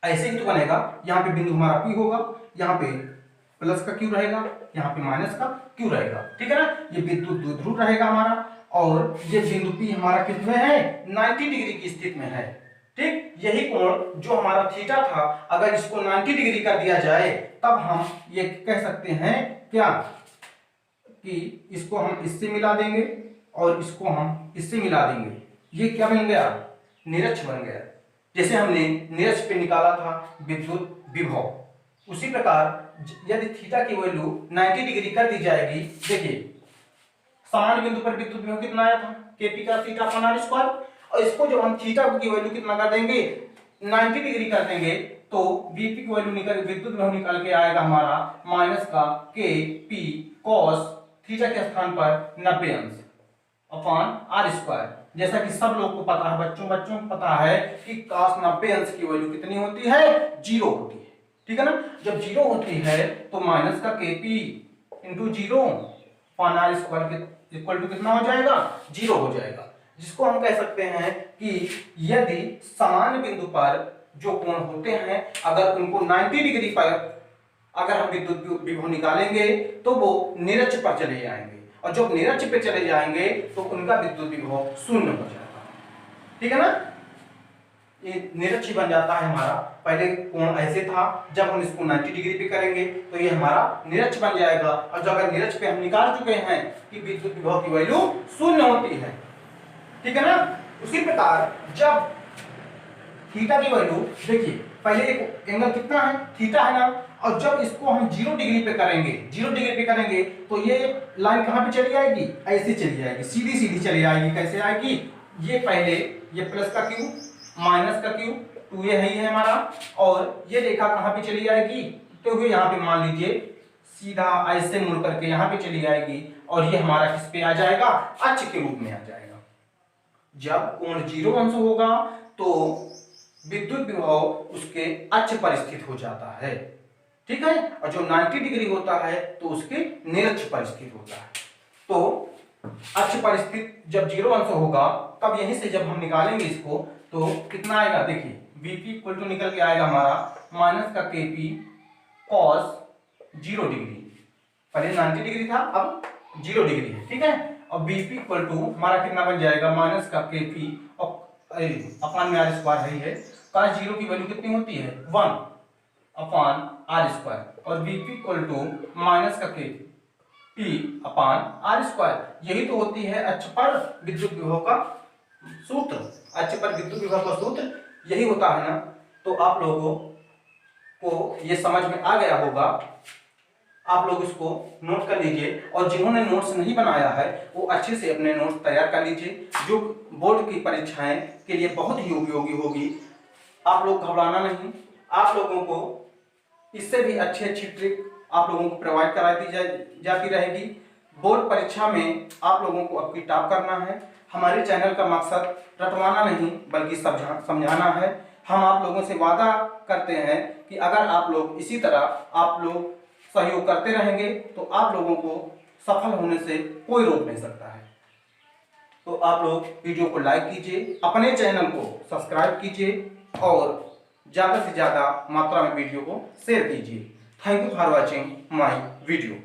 ऐसे ही तो बनेगा। यहाँ पे बिंदु हमारा P होगा, यहाँ पे प्लस का क्यू रहेगा, यहाँ पे माइनस का क्यू रहेगा। ठीक है ना, ये विद्युत द्विध्रुव रहेगा हमारा, और ये बिंदु P हमारा कितने है? 90 डिग्री की स्थिति में है। ठीक, यही कोण जो हमारा थीटा था, अगर इसको 90 डिग्री कर दिया जाए तब हम ये कह सकते हैं क्या कि इसको हम इससे मिला देंगे और इसको हम इससे मिला देंगे। ये क्या बन गया? निरक्ष बन गया। जैसे हमने निरक्ष पे निकाला था विद्युत विभव, उसी प्रकार यदि थीटा की वैल्यू 90 डिग्री कर दी जाएगी, देखिए समान बिंदु पर विद्युत विभव कितना आया था? Kp का थीटा अपॉन r स्क्वायर, और इसको जब हम थीटा की वैल्यू कितना कर देंगे? 90 डिग्री कर देंगे तो Vp की वैल्यू निकल, विद्युत विभव निकल के आएगा हमारा माइनस का Kp cos थीटा के स्थान पर 90 अंश अपॉन r स्क्वायर। जैसा कि सब लोग को पता है, बच्चों को पता है कि cos 90 अंश की वैल्यू कितनी होती है? 0 होती है। ठीक है ना, जब 0 होती है तो माइनस का Kp into 0 upon r square के इक्वल टू कितना हो जाएगा? 0 हो जाएगा। जिसको हम कह सकते हैं कि यदि समान बिंदु पर जो कोण होते हैं, अगर उनको 90 डिग्री पर अगर हम विद्युत विभव निकालेंगे तो वो निरक्ष पर चले जाएंगे, और जब निरक्ष पे चले जाएंगे तो उनका विद्युत विभव शून्य हो जाएगा। ठीक है ना, ये निरक्ष बन जाता है हमारा। पहले कोण ऐसे था, जब हम इसको 90 डिग्री पे करेंगे तो ये हमारा निरक्ष बन जाएगा, और जब अगर निरक्ष पे हम निकाल चुके हैं कि विद्युत विभव की वैल्यू शून्य होती है। ठीक है ना, उसी प्रकार जब थीटा की वैल्यू, देखिए पहले एक एंगल कितना है? थीटा है ना, और जब इसको हम 0 डिग्री पे करेंगे, 0 डिग्री पे करेंगे तो ये लाइन कहां पे चली जाएगी? ऐसे चली जाएगी, सीधी सीधी चली जाएगी। कैसे आएगी? ये पहले ये प्लस का क्यू माइनस का क्यू 2a है ये हमारा, और ये रेखा कहां पे चली जाएगी? तो ये यहाँ पे मान लीजिए सीधा ऐसे मुड़ करके यहाँ पे चली जाएगी, और ये हमारा किस पे आ जाएगा? अक्ष के रूप में आ जाएगा। जब कोण 0 अंश होगा तो विद्युत विभव उसके अक्ष पर स्थित हो जाता है। ठीक है, और जो 90 डिग्री होता है तो उसके निरक्ष पर स्थित होता है। तो अक्ष पर स्थित जब 0 अंश होगा तब यहीं से जब हम निकालेंगे इसको तो कितना आएगा? देखिए Vp इक्वल टू निकल के आएगा हमारा माइनस का Kp cos 0 डिग्री, पहले 90 डिग्री था अब 0 डिग्री है। ठीक है, और Vp इक्वल टू हमारा कितना बन जाएगा? माइनस का Kp अपॉन में r स्क्वायर है। cos 0 की वैल्यू कितनी होती है? 1 अपॉन r स्क्वायर, और Vp इक्वल टू माइनस का Kp अपॉन r स्क्वायर। यही तो होती है अक्ष पर विद्युत विभव का सूत्र। अक्ष पर विद्युत विभव का सूत्र यही होता है ना। तो आप लोगों को ये समझ में आ गया होगा। आप लोग इसको नोट कर लीजिए और जिन्होंने नोट्स नहीं बनाया है वो अच्छे से अपने नोट्स तैयार कर लीजिए, जो बोर्ड की परीक्षाएं के लिए बहुत ही उपयोगी होगी। आप लोग घबराना नहीं, आप लोगों को इससे भी अच्छी अच्छी ट्रिक आप लोगों को प्रोवाइड कराई जाती रहेगी। बोर्ड परीक्षा में आप लोगों को अब की टॉप करना है। हमारे चैनल का मकसद रटवाना नहीं बल्कि समझाना है। हम आप लोगों से वादा करते हैं कि अगर आप लोग इसी तरह आप लोग सहयोग करते रहेंगे तो आप लोगों को सफल होने से कोई रोक नहीं सकता है। तो आप लोग वीडियो को लाइक कीजिए, अपने चैनल को सब्सक्राइब कीजिए और ज़्यादा से ज़्यादा मात्रा में वीडियो को शेयर कीजिए। Thank you for watching my video.